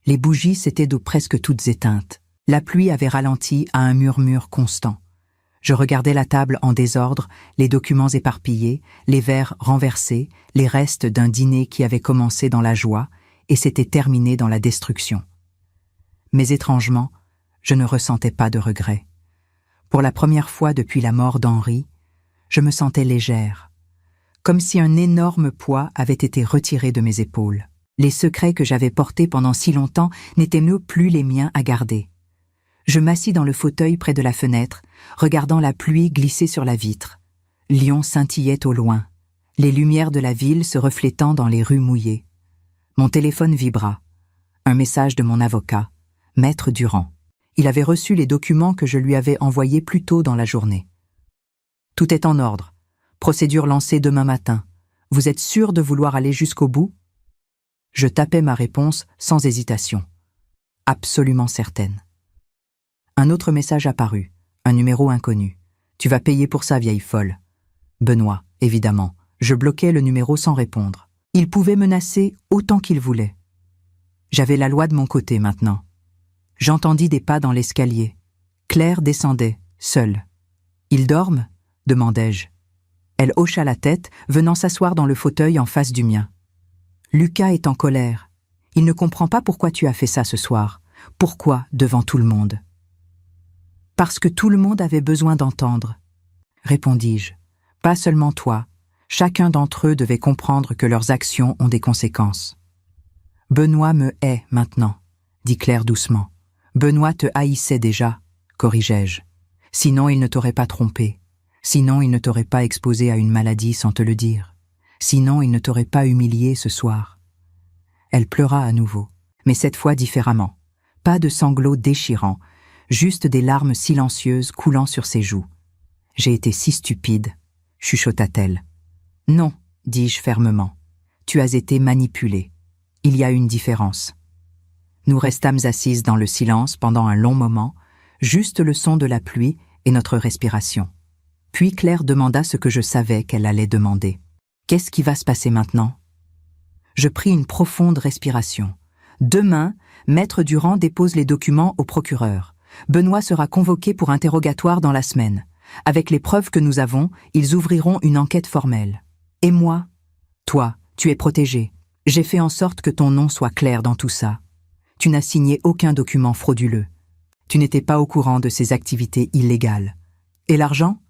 Les bougies s'étaient presque toutes éteintes. La pluie avait ralenti à un murmure constant. Je regardais la table en désordre, les documents éparpillés, les verres renversés, les restes d'un dîner qui avait commencé dans la joie et s'était terminé dans la destruction. Mais étrangement, je ne ressentais pas de regret. Pour la première fois depuis la mort d'Henri, je me sentais légère, comme si un énorme poids avait été retiré de mes épaules. Les secrets que j'avais portés pendant si longtemps n'étaient plus les miens à garder. Je m'assis dans le fauteuil près de la fenêtre, regardant la pluie glisser sur la vitre. Lyon scintillait au loin, les lumières de la ville se reflétant dans les rues mouillées. Mon téléphone vibra. Un message de mon avocat, Maître Durand. Il avait reçu les documents que je lui avais envoyés plus tôt dans la journée. Tout est en ordre. Procédure lancée demain matin. Vous êtes sûr de vouloir aller jusqu'au bout? Je tapais ma réponse sans hésitation. Absolument certaine. Un autre message apparut, un numéro inconnu. Tu vas payer pour ça, vieille folle. Benoît, évidemment. Je bloquais le numéro sans répondre. Il pouvait menacer autant qu'il voulait. J'avais la loi de mon côté maintenant. J'entendis des pas dans l'escalier. Claire descendait, seule. « Ils dorment ?» demandai-je. Elle hocha la tête, venant s'asseoir dans le fauteuil en face du mien. « Lucas est en colère. Il ne comprend pas pourquoi tu as fait ça ce soir. Pourquoi devant tout le monde ?»« Parce que tout le monde avait besoin d'entendre. » Répondis-je. « Pas seulement toi. Chacun d'entre eux devait comprendre que leurs actions ont des conséquences. »« Benoît me hait maintenant, » dit Claire doucement. « Benoît te haïssait déjà, » corrigeai-je. « Sinon il ne t'aurait pas trompé. Sinon il ne t'aurait pas exposé à une maladie sans te le dire. Sinon il ne t'aurait pas humilié ce soir. » Elle pleura à nouveau, mais cette fois différemment. Pas de sanglots déchirants, juste des larmes silencieuses coulant sur ses joues. « J'ai été si stupide, » chuchota-t-elle. « Non, dis-je fermement. Tu as été manipulée. Il y a une différence. » Nous restâmes assises dans le silence pendant un long moment, juste le son de la pluie et notre respiration. Puis Claire demanda ce que je savais qu'elle allait demander. « Qu'est-ce qui va se passer maintenant ?» Je pris une profonde respiration. Demain, Maître Durand dépose les documents au procureur. Benoît sera convoqué pour interrogatoire dans la semaine. Avec les preuves que nous avons, ils ouvriront une enquête formelle. Et moi? Toi, tu es protégé. J'ai fait en sorte que ton nom soit clair dans tout ça. Tu n'as signé aucun document frauduleux. Tu n'étais pas au courant de ces activités illégales. Et l'argent?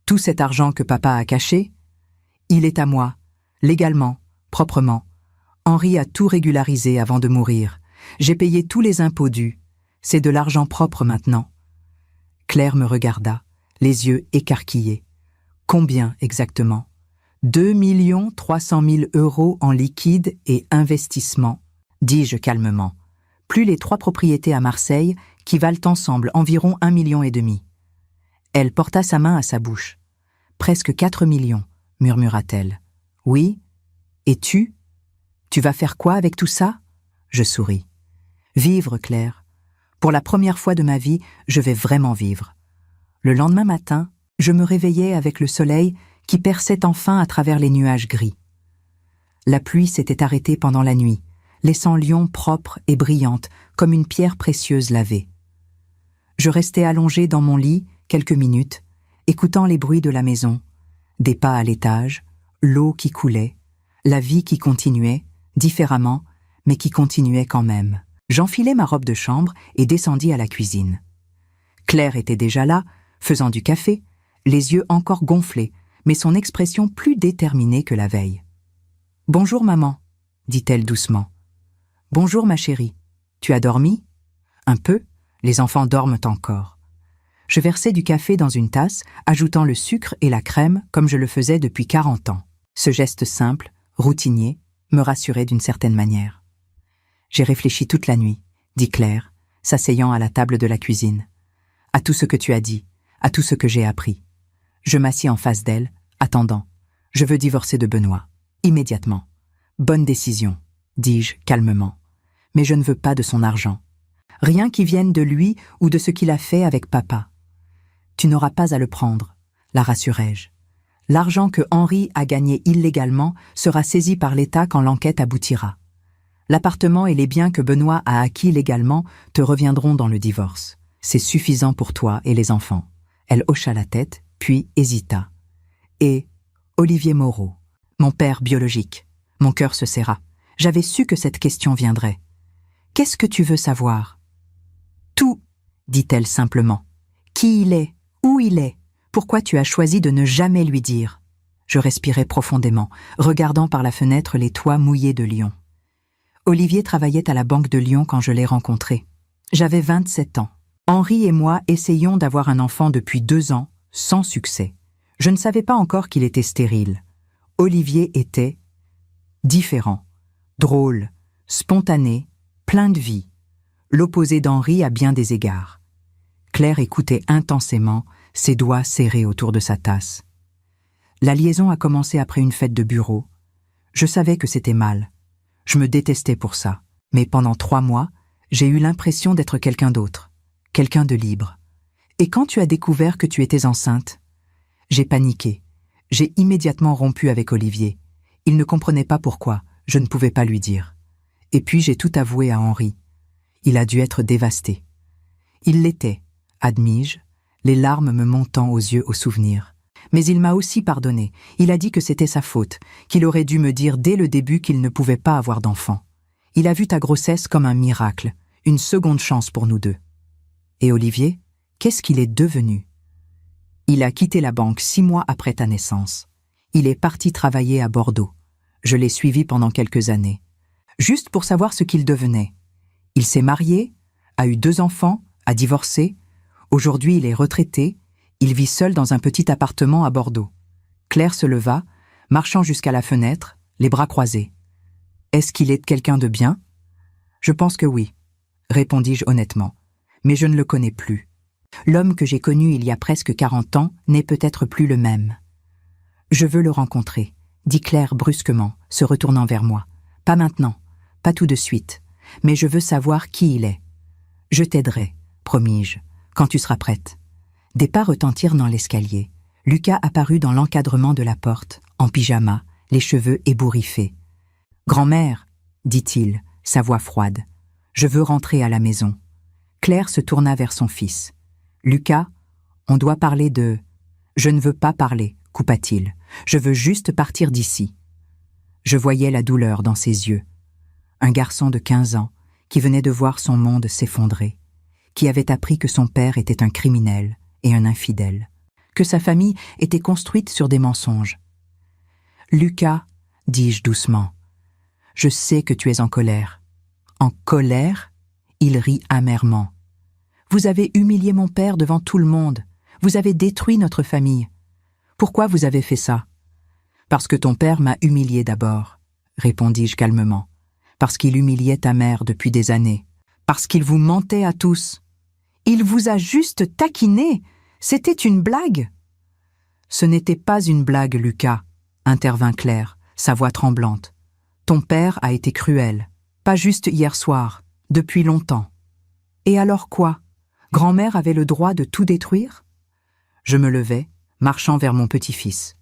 Tout cet argent que papa a caché? Il est à moi, légalement, proprement. Henri a tout régularisé avant de mourir. J'ai payé tous les impôts dus. C'est de l'argent propre maintenant. Claire me regarda, les yeux écarquillés. Combien exactement? 2 300 000 € en liquide et investissement, dis-je calmement, plus les 3 propriétés à Marseille qui valent ensemble environ 1,5 million. Elle porta sa main à sa bouche. « Presque 4 millions, murmura-t-elle. « Oui. Et tu? Tu vas faire quoi avec tout ça ?» Je souris. « Vivre, Claire. Pour la première fois de ma vie, je vais vraiment vivre. » Le lendemain matin, je me réveillais avec le soleil qui perçait enfin à travers les nuages gris. La pluie s'était arrêtée pendant la nuit, laissant Lyon propre et brillante comme une pierre précieuse lavée. Je restais allongée dans mon lit quelques minutes, écoutant les bruits de la maison, des pas à l'étage, l'eau qui coulait, la vie qui continuait, différemment, mais qui continuait quand même. J'enfilai ma robe de chambre et descendis à la cuisine. Claire était déjà là, faisant du café, les yeux encore gonflés, mais son expression plus déterminée que la veille. « Bonjour maman », dit-elle doucement. « Bonjour ma chérie. Tu as dormi ?»« Un peu, les enfants dorment encore. » Je versai du café dans une tasse, ajoutant le sucre et la crème comme je le faisais depuis 40 ans. Ce geste simple, routinier, me rassurait d'une certaine manière. « J'ai réfléchi toute la nuit, » dit Claire, s'asseyant à la table de la cuisine. « À tout ce que tu as dit, à tout ce que j'ai appris. » Je m'assis en face d'elle, attendant. « Je veux divorcer de Benoît. Immédiatement. »« Bonne décision, » dis-je calmement. « Mais je ne veux pas de son argent. Rien qui vienne de lui ou de ce qu'il a fait avec papa. »« Tu n'auras pas à le prendre, » la rassurai-je. « L'argent que Henri a gagné illégalement sera saisi par l'État quand l'enquête aboutira. L'appartement et les biens que Benoît a acquis légalement te reviendront dans le divorce. C'est suffisant pour toi et les enfants. » Elle hocha la tête, puis hésita. « Et Olivier Moreau, mon père biologique. » Mon cœur se serra. J'avais su que cette question viendrait. « Qu'est-ce que tu veux savoir ?»« Tout, » dit-elle simplement. « Qui il est, où il est, pourquoi tu as choisi de ne jamais lui dire ?» Je respirais profondément, regardant par la fenêtre les toits mouillés de Lyon. Olivier travaillait à la Banque de Lyon quand je l'ai rencontré. J'avais 27 ans. Henri et moi essayions d'avoir un enfant depuis 2 ans, sans succès. Je ne savais pas encore qu'il était stérile. Olivier était différent, drôle, spontané, plein de vie. L'opposé d'Henri à bien des égards. Claire écoutait intensément, ses doigts serrés autour de sa tasse. La liaison a commencé après une fête de bureau. Je savais que c'était mal. Je me détestais pour ça. Mais pendant 3 mois, j'ai eu l'impression d'être quelqu'un d'autre, quelqu'un de libre. Et quand tu as découvert que tu étais enceinte, j'ai paniqué. J'ai immédiatement rompu avec Olivier. Il ne comprenait pas pourquoi, je ne pouvais pas lui dire. Et puis j'ai tout avoué à Henri. Il a dû être dévasté. Il l'était, admis-je, les larmes me montant aux yeux au souvenir. Mais il m'a aussi pardonné. Il a dit que c'était sa faute, qu'il aurait dû me dire dès le début qu'il ne pouvait pas avoir d'enfant. Il a vu ta grossesse comme un miracle, une seconde chance pour nous deux. Et Olivier, qu'est-ce qu'il est devenu? Il a quitté la banque 6 mois après ta naissance. Il est parti travailler à Bordeaux. Je l'ai suivi pendant quelques années. Juste pour savoir ce qu'il devenait. Il s'est marié, a eu 2 enfants, a divorcé. Aujourd'hui, il est retraité. Il vit seul dans un petit appartement à Bordeaux. Claire se leva, marchant jusqu'à la fenêtre, les bras croisés. Est-ce qu'il est quelqu'un de bien? Je pense que oui, répondis-je honnêtement. Mais je ne le connais plus. L'homme que j'ai connu il y a presque 40 ans n'est peut-être plus le même. Je veux le rencontrer, dit Claire brusquement, se retournant vers moi. Pas maintenant, pas tout de suite, mais je veux savoir qui il est. Je t'aiderai, promis-je, quand tu seras prête. Des pas retentirent dans l'escalier. Lucas apparut dans l'encadrement de la porte, en pyjama, les cheveux ébouriffés. « Grand-mère, dit-il, sa voix froide, je veux rentrer à la maison. » Claire se tourna vers son fils. « Lucas, on doit parler de... »« Je ne veux pas parler, coupa-t-il. Je veux juste partir d'ici. » Je voyais la douleur dans ses yeux. Un garçon de 15 ans qui venait de voir son monde s'effondrer, qui avait appris que son père était un criminel et un infidèle, que sa famille était construite sur des mensonges. « Lucas, dis-je doucement, je sais que tu es en colère. » En colère? Il rit amèrement. « Vous avez humilié mon père devant tout le monde. Vous avez détruit notre famille. Pourquoi vous avez fait ça? »« Parce que ton père m'a humilié d'abord, » répondis-je calmement. « Parce qu'il humiliait ta mère depuis des années. Parce qu'il vous mentait à tous. Il vous a juste taquiné. C'était une blague. »« Ce n'était pas une blague, Lucas, » intervint Claire, sa voix tremblante. « Ton père a été cruel. Pas juste hier soir, depuis longtemps. » « Et alors quoi? Grand-mère avait le droit de tout détruire? » Je me levai, marchant vers mon petit-fils.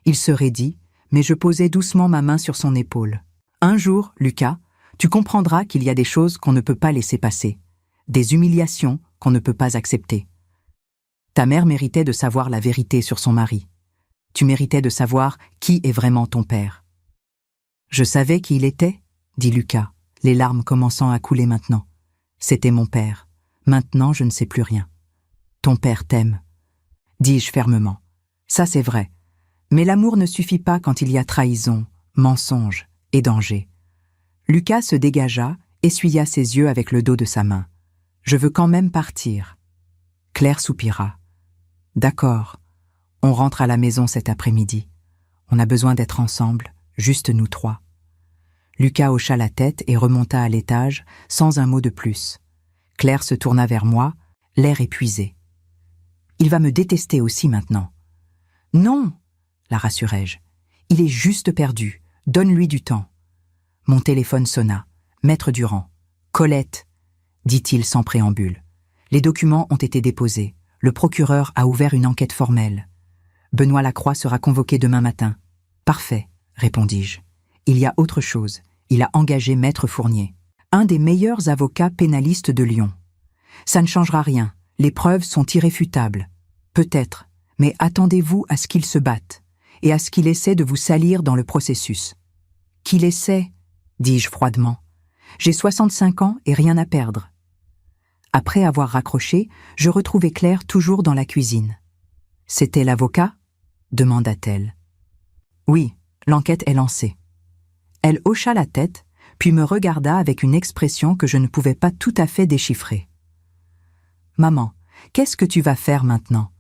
Il se raidit, mais je posai doucement ma main sur son épaule. « Un jour, Lucas, tu comprendras qu'il y a des choses qu'on ne peut pas laisser passer, des humiliations qu'on ne peut pas accepter. Ta mère méritait de savoir la vérité sur son mari. Tu méritais de savoir qui est vraiment ton père. »« Je savais qui il était, » dit Lucas, les larmes commençant à couler maintenant. « C'était mon père. Maintenant, je ne sais plus rien. »« Ton père t'aime, » dis-je fermement. « Ça, c'est vrai. Mais l'amour ne suffit pas quand il y a trahison, mensonge et danger. » Lucas se dégagea, essuya ses yeux avec le dos de sa main. « Je veux quand même partir. » Claire soupira. « D'accord. On rentre à la maison cet après-midi. On a besoin d'être ensemble, juste nous 3. » Lucas hocha la tête et remonta à l'étage, sans un mot de plus. Claire se tourna vers moi, l'air épuisé. « Il va me détester aussi maintenant. »« Non, » la rassurai-je. « Il est juste perdu. Donne-lui du temps. » Mon téléphone sonna. Maître Durand. « Colette, » dit-il sans préambule. « Les documents ont été déposés. Le procureur a ouvert une enquête formelle. Benoît Lacroix sera convoqué demain matin. »« Parfait, » répondis-je. « Il y a autre chose. Il a engagé Maître Fournier, un des meilleurs avocats pénalistes de Lyon. Ça ne changera rien. Les preuves sont irréfutables. Peut-être, mais attendez-vous à ce qu'il se batte et à ce qu'il essaie de vous salir dans le processus. »« Qu'il essaie ?» dis-je froidement. « J'ai 65 ans et rien à perdre. » Après avoir raccroché, je retrouvai Claire toujours dans la cuisine. « C'était l'avocat ?» demanda-t-elle. « Oui, l'enquête est lancée. » Elle hocha la tête, puis me regarda avec une expression que je ne pouvais pas tout à fait déchiffrer. « Maman, qu'est-ce que tu vas faire maintenant?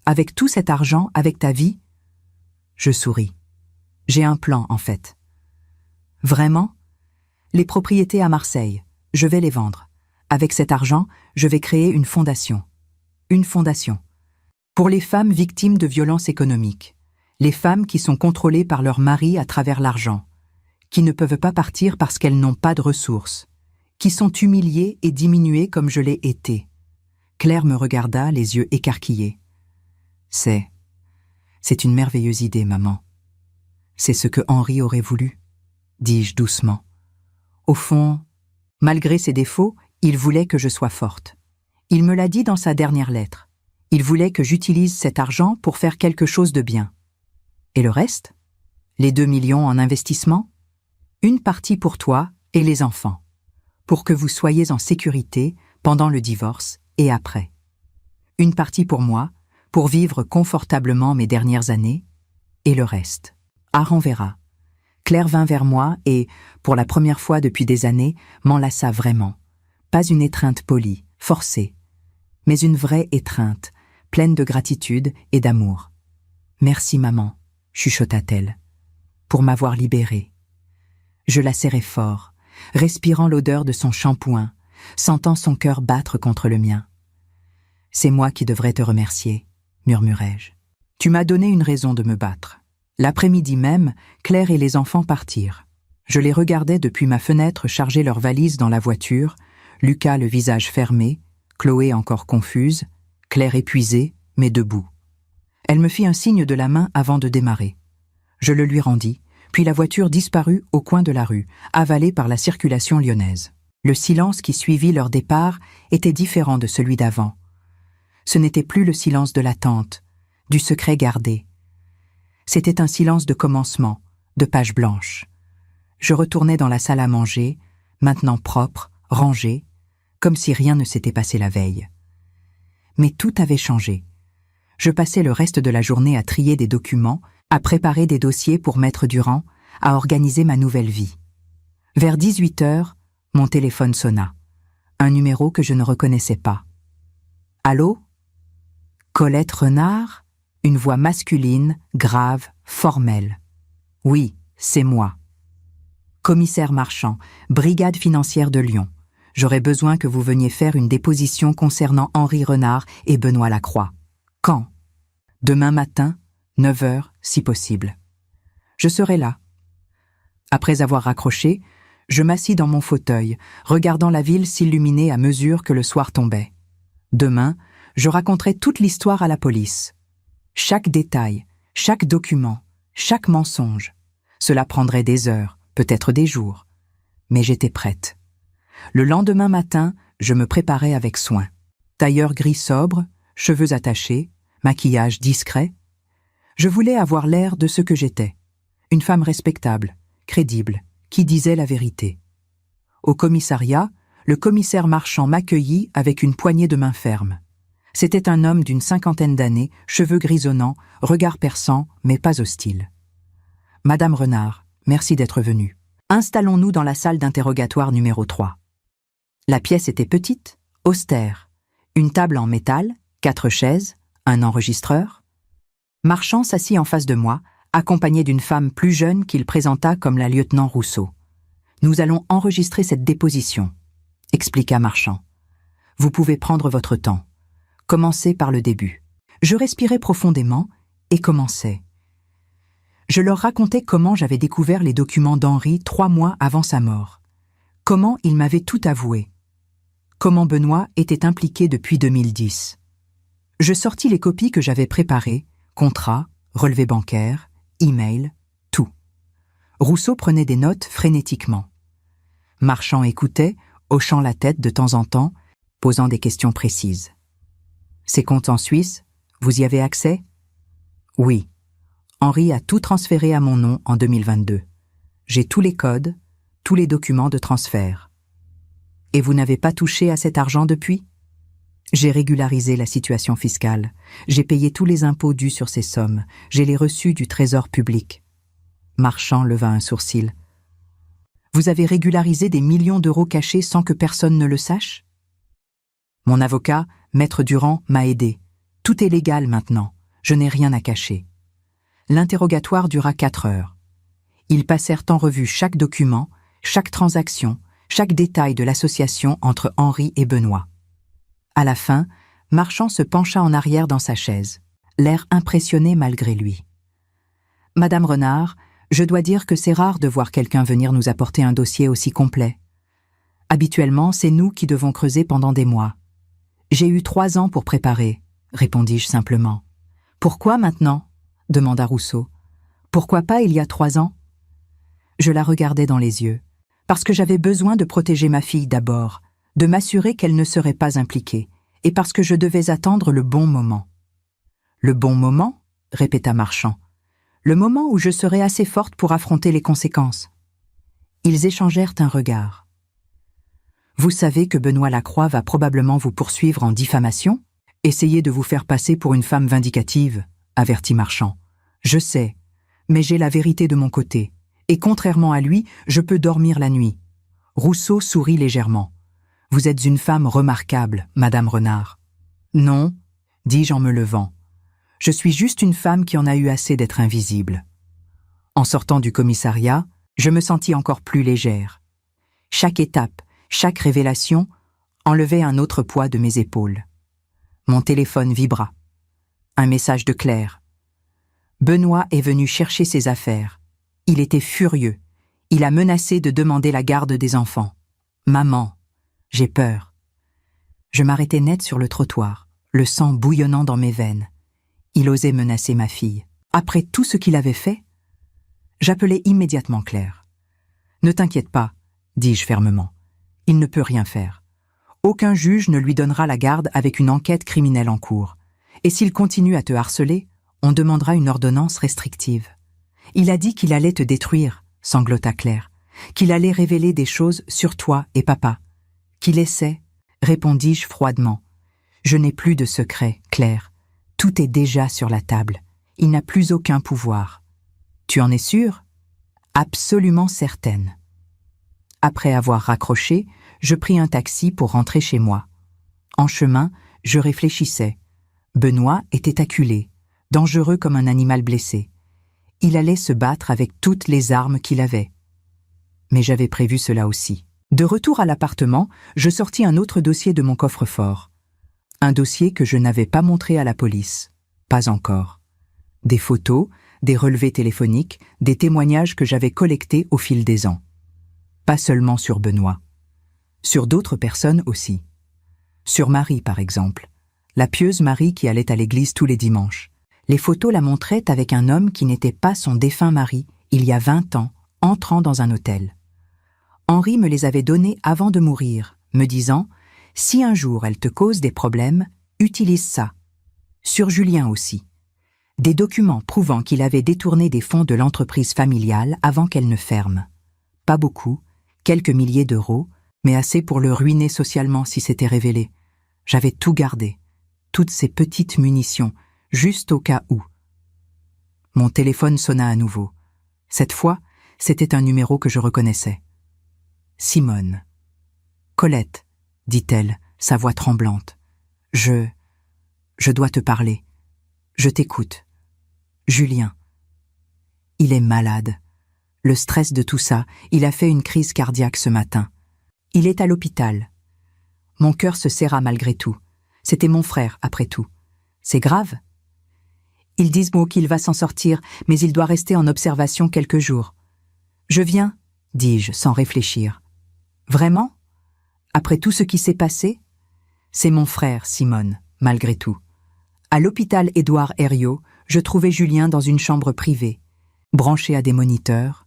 Avec tout cet argent, avec ta vie ?» Je souris. « J'ai un plan, en fait. »« Vraiment? Les propriétés à Marseille, je vais les vendre. Avec cet argent, je vais créer une fondation. Une fondation. Pour les femmes victimes de violences économiques. Les femmes qui sont contrôlées par leur mari à travers l'argent, qui ne peuvent pas partir parce qu'elles n'ont pas de ressources, qui sont humiliées et diminuées comme je l'ai été. » Claire me regarda, les yeux écarquillés. « C'est une merveilleuse idée, maman. C'est ce que Henri aurait voulu, » dis-je doucement. Au fond, malgré ses défauts, il voulait que je sois forte. Il me l'a dit dans sa dernière lettre. Il voulait que j'utilise cet argent pour faire quelque chose de bien. Et le reste? Les 2 millions en investissement? Une partie pour toi et les enfants, pour que vous soyez en sécurité pendant le divorce et après. Une partie pour moi, pour vivre confortablement mes dernières années, et le reste. Aaron verra. Claire vint vers moi et, pour la première fois depuis des années, m'enlaça vraiment. Pas une étreinte polie, forcée, mais une vraie étreinte, pleine de gratitude et d'amour. « Merci, maman », chuchota-t-elle, pour m'avoir libérée. Je la serrai fort, respirant l'odeur de son shampoing, sentant son cœur battre contre le mien. « C'est moi qui devrais te remercier, » murmurai-je. « Tu m'as donné une raison de me battre. » L'après-midi même, Claire et les enfants partirent. Je les regardais depuis ma fenêtre charger leurs valises dans la voiture, Lucas le visage fermé, Chloé encore confuse, Claire épuisée, mais debout. Elle me fit un signe de la main avant de démarrer. Je le lui rendis, puis la voiture disparut au coin de la rue, avalée par la circulation lyonnaise. Le silence qui suivit leur départ était différent de celui d'avant. Ce n'était plus le silence de l'attente, du secret gardé. C'était un silence de commencement, de page blanche. Je retournais dans la salle à manger, maintenant propre, rangée, comme si rien ne s'était passé la veille. Mais tout avait changé. Je passais le reste de la journée à trier des documents, à préparer des dossiers pour Maître Durand, à organiser ma nouvelle vie. Vers 18 heures, mon téléphone sonna. Un numéro que je ne reconnaissais pas. « Allô ? Colette Renard ?» Une voix masculine, grave, formelle. « Oui, c'est moi. »« Commissaire Marchand, brigade financière de Lyon. J'aurais besoin que vous veniez faire une déposition concernant Henri Renard et Benoît Lacroix. Quand ? Demain matin, 9 heures, si possible. Je serai là. » Après avoir raccroché, je m'assis dans mon fauteuil, regardant la ville s'illuminer à mesure que le soir tombait. Demain, je raconterai toute l'histoire à la police. Chaque détail, chaque document, chaque mensonge. Cela prendrait des heures, peut-être des jours. Mais j'étais prête. Le lendemain matin, je me préparais avec soin. Tailleur gris sobre, cheveux attachés, maquillage discret. Je voulais avoir l'air de ce que j'étais. Une femme respectable, crédible, qui disait la vérité. Au commissariat, le commissaire Marchand m'accueillit avec une poignée de main ferme. C'était un homme d'une 50aine d'années, cheveux grisonnants, regard perçant, mais pas hostile. « Madame Renard, merci d'être venue. Installons-nous dans la salle d'interrogatoire numéro 3. » La pièce était petite, austère. Une table en métal, 4 chaises, un enregistreur. Marchand s'assit en face de moi, accompagné d'une femme plus jeune qu'il présenta comme la lieutenant Rousseau. « Nous allons enregistrer cette déposition, » expliqua Marchand. « Vous pouvez prendre votre temps. Commencez par le début. » Je respirais profondément et commençais. Je leur racontais comment j'avais découvert les documents d'Henri 3 mois avant sa mort. Comment il m'avait tout avoué. Comment Benoît était impliqué depuis 2010. Je sortis les copies que j'avais préparées, contrats, relevés bancaires, emails, tout. Rousseau prenait des notes frénétiquement. Marchand écoutait, hochant la tête de temps en temps, posant des questions précises. « Ces comptes en Suisse, vous y avez accès ? » ?»« Oui. Henri a tout transféré à mon nom en 2022. J'ai tous les codes, tous les documents de transfert. » »« Et vous n'avez pas touché à cet argent depuis ? » ?»« J'ai régularisé la situation fiscale. J'ai payé tous les impôts dus sur ces sommes. J'ai les reçus du Trésor public. » Marchand leva un sourcil. Vous avez régularisé des millions d'euros cachés sans que personne ne le sache? Mon avocat, Maître Durand, m'a aidé. Tout est légal maintenant. Je n'ai rien à cacher. L'interrogatoire dura 4 heures. Ils passèrent en revue chaque document, chaque transaction, chaque détail de l'association entre Henri et Benoît. À la fin, Marchand se pencha en arrière dans sa chaise, l'air impressionné malgré lui. « Madame Renard, je dois dire que c'est rare de voir quelqu'un venir nous apporter un dossier aussi complet. Habituellement, c'est nous qui devons creuser pendant des mois. J'ai eu 3 ans pour préparer, répondis-je simplement. Pourquoi maintenant? Demanda Rousseau. Pourquoi pas il y a 3 ans? Je la regardais dans les yeux, parce que j'avais besoin de protéger ma fille d'abord, de m'assurer qu'elle ne serait pas impliquée, et parce que je devais attendre le bon moment. Le bon moment? Répéta Marchand. Le moment où je serai assez forte pour affronter les conséquences. Ils échangèrent un regard. Vous savez que Benoît Lacroix va probablement vous poursuivre en diffamation? Essayez de vous faire passer pour une femme vindicative, avertit Marchand. Je sais, mais j'ai la vérité de mon côté, et contrairement à lui, je peux dormir la nuit. Rousseau sourit légèrement. Vous êtes une femme remarquable, Madame Renard. Non, dis-je en me levant. Je suis juste une femme qui en a eu assez d'être invisible. En sortant du commissariat, je me sentis encore plus légère. Chaque étape, chaque révélation enlevait un autre poids de mes épaules. Mon téléphone vibra. Un message de Claire. Benoît est venu chercher ses affaires. Il était furieux. Il a menacé de demander la garde des enfants. Maman, j'ai peur. Je m'arrêtai net sur le trottoir, le sang bouillonnant dans mes veines. Il osait menacer ma fille. Après tout ce qu'il avait fait? J'appelai immédiatement Claire. Ne t'inquiète pas, dis-je fermement. Il ne peut rien faire. Aucun juge ne lui donnera la garde avec une enquête criminelle en cours. Et s'il continue à te harceler, on demandera une ordonnance restrictive. Il a dit qu'il allait te détruire, sanglota Claire, qu'il allait révéler des choses sur toi et papa. Qu'il essaie, répondis-je froidement. Je n'ai plus de secret, Claire. Tout est déjà sur la table. Il n'a plus aucun pouvoir. Tu en es sûre? Absolument certaine. Après avoir raccroché, je pris un taxi pour rentrer chez moi. En chemin, je réfléchissais. Benoît était acculé, dangereux comme un animal blessé. Il allait se battre avec toutes les armes qu'il avait. Mais j'avais prévu cela aussi. De retour à l'appartement, je sortis un autre dossier de mon coffre-fort. Un dossier que je n'avais pas montré à la police. Pas encore. Des photos, des relevés téléphoniques, des témoignages que j'avais collectés au fil des ans. Pas seulement sur Benoît. Sur d'autres personnes aussi. Sur Marie, par exemple. La pieuse Marie qui allait à l'église tous les dimanches. Les photos la montraient avec un homme qui n'était pas son défunt mari, il y a 20 ans, entrant dans un hôtel. Henri me les avait données avant de mourir, me disant « Si un jour elle te cause des problèmes, utilise ça. » Sur Julien aussi. Des documents prouvant qu'il avait détourné des fonds de l'entreprise familiale avant qu'elle ne ferme. Pas beaucoup, quelques milliers d'euros, mais assez pour le ruiner socialement si c'était révélé. J'avais tout gardé, toutes ces petites munitions, juste au cas où. Mon téléphone sonna à nouveau. Cette fois, c'était un numéro que je reconnaissais. Simone. Colette, dit-elle, sa voix tremblante. Je dois te parler. Je t'écoute. Julien. Il est malade. Le stress de tout ça, il a fait une crise cardiaque ce matin. Il est à l'hôpital. Mon cœur se serra malgré tout. C'était mon frère, après tout. C'est grave? Ils disent qu'il va s'en sortir, mais il doit rester en observation quelques jours. Je viens, dis-je sans réfléchir. Vraiment? Après tout ce qui s'est passé? C'est mon frère, Simone, malgré tout. À l'hôpital Édouard Herriot, je trouvais Julien dans une chambre privée, branché à des moniteurs,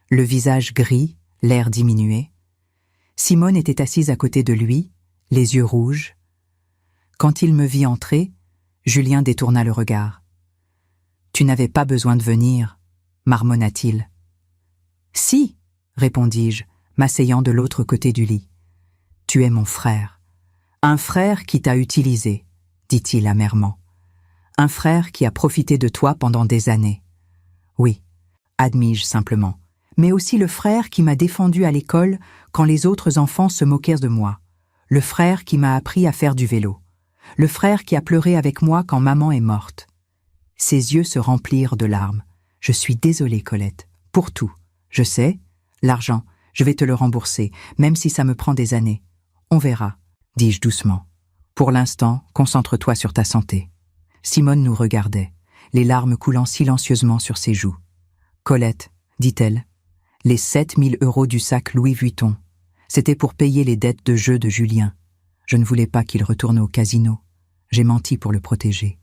le visage gris, l'air diminué. Simone était assise à côté de lui, les yeux rouges. Quand il me vit entrer, Julien détourna le regard. « Tu n'avais pas besoin de venir, » marmonna-t-il. « Si, » répondis-je, m'asseyant de l'autre côté du lit. « Tu es mon frère. Un frère qui t'a utilisé, » dit-il amèrement. « Un frère qui a profité de toi pendant des années. » Oui, admis-je simplement, mais aussi le frère qui m'a défendu à l'école quand les autres enfants se moquèrent de moi, le frère qui m'a appris à faire du vélo, le frère qui a pleuré avec moi quand maman est morte. Ses yeux se remplirent de larmes. « Je suis désolée, Colette, pour tout. Je sais, l'argent, je vais te le rembourser, même si ça me prend des années. On verra, dis-je doucement. Pour l'instant, concentre-toi sur ta santé. » Simone nous regardait, les larmes coulant silencieusement sur ses joues. « Colette, dit-elle, les 7 000 € du sac Louis Vuitton, c'était pour payer les dettes de jeu de Julien. Je ne voulais pas qu'il retourne au casino. J'ai menti pour le protéger. »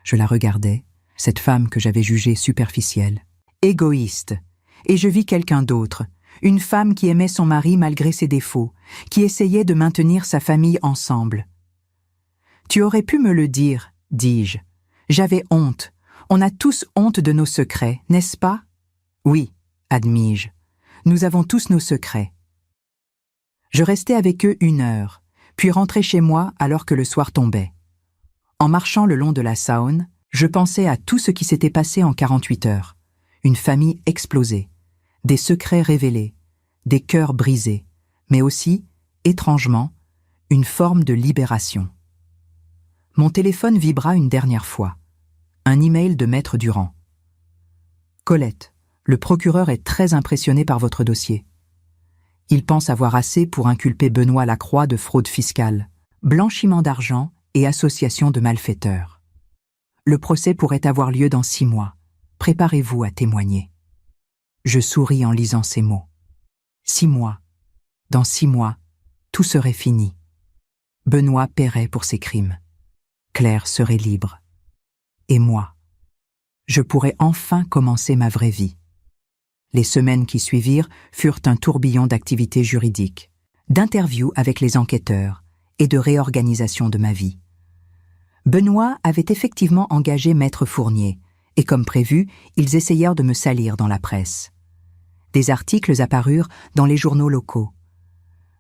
Je la regardais, cette femme que j'avais jugée superficielle, égoïste, et je vis quelqu'un d'autre, une femme qui aimait son mari malgré ses défauts, qui essayait de maintenir sa famille ensemble. « Tu aurais pu me le dire, dis-je. J'avais honte. On a tous honte de nos secrets, n'est-ce pas ? » « Oui, admis-je. Nous avons tous nos secrets. » Je restai avec eux 1 heure, puis rentrai chez moi alors que le soir tombait. En marchant le long de la Saône, je pensais à tout ce qui s'était passé en 48 heures. Une famille explosée, des secrets révélés, des cœurs brisés, mais aussi, étrangement, une forme de libération. Mon téléphone vibra une dernière fois. Un email de Maître Durand. « Colette, le procureur est très impressionné par votre dossier. Il pense avoir assez pour inculper Benoît Lacroix de fraude fiscale, blanchiment d'argent et association de malfaiteurs. Le procès pourrait avoir lieu dans 6 mois. Préparez-vous à témoigner. » Je souris en lisant ces mots. 6 mois. Dans 6 mois, tout serait fini. Benoît paierait pour ses crimes. Claire serait libre. Et moi, je pourrais enfin commencer ma vraie vie. Les semaines qui suivirent furent un tourbillon d'activités juridiques, d'interviews avec les enquêteurs et de réorganisation de ma vie. Benoît avait effectivement engagé Maître Fournier, et comme prévu, ils essayèrent de me salir dans la presse. Des articles apparurent dans les journaux locaux.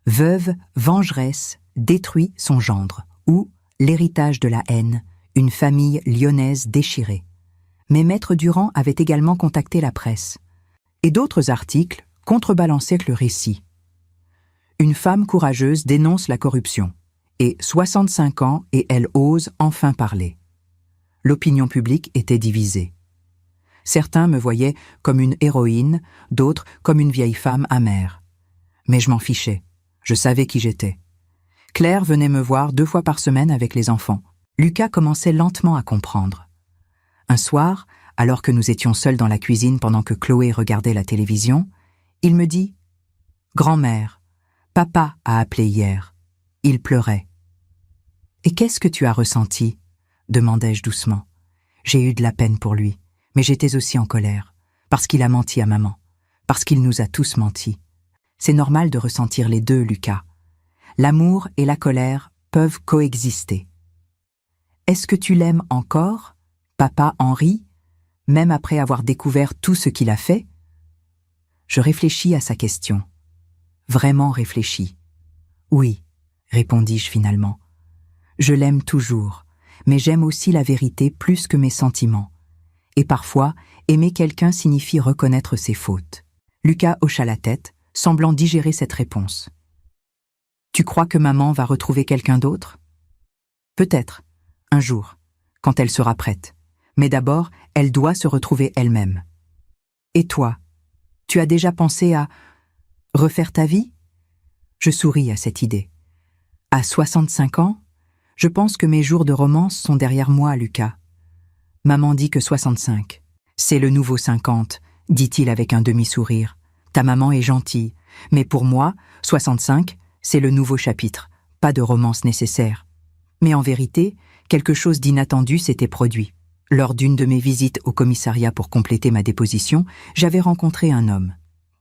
Veuve vengeresse détruit son gendre, ou l'héritage de la haine, une famille lyonnaise déchirée. Mais Maître Durand avait également contacté la presse. Et d'autres articles contrebalançaient le récit. Une femme courageuse dénonce la corruption, et 65 ans et elle ose enfin parler. L'opinion publique était divisée. Certains me voyaient comme une héroïne, d'autres comme une vieille femme amère. Mais je m'en fichais, je savais qui j'étais. Claire venait me voir 2 fois par semaine avec les enfants. Lucas commençait lentement à comprendre. Un soir, alors que nous étions seuls dans la cuisine pendant que Chloé regardait la télévision, il me dit « Grand-mère, papa a appelé hier. Il pleurait. »« Et qu'est-ce que tu as ressenti ?» demandai-je doucement. J'ai eu de la peine pour lui, mais j'étais aussi en colère, parce qu'il a menti à maman, parce qu'il nous a tous menti. C'est normal de ressentir les deux, Lucas. L'amour et la colère peuvent coexister. Est-ce que tu l'aimes encore, papa Henri, même après avoir découvert tout ce qu'il a fait? Je réfléchis à sa question. Vraiment réfléchis. Oui, répondis-je finalement. Je l'aime toujours, mais j'aime aussi la vérité plus que mes sentiments. Et parfois, aimer quelqu'un signifie reconnaître ses fautes. Lucas hocha la tête, semblant digérer cette réponse. Tu crois que maman va retrouver quelqu'un d'autre? Peut-être, un jour, quand elle sera prête. Mais d'abord, elle doit se retrouver elle-même. Et toi, tu as déjà pensé à refaire ta vie? Je souris à cette idée. À 65 ans, je pense que mes jours de romance sont derrière moi, Lucas. Maman dit que 65. C'est le nouveau 50, dit-il avec un demi-sourire. Ta maman est gentille, mais pour moi, 65, c'est le nouveau chapitre, pas de romance nécessaire. Mais en vérité, quelque chose d'inattendu s'était produit. Lors d'une de mes visites au commissariat pour compléter ma déposition, j'avais rencontré un homme.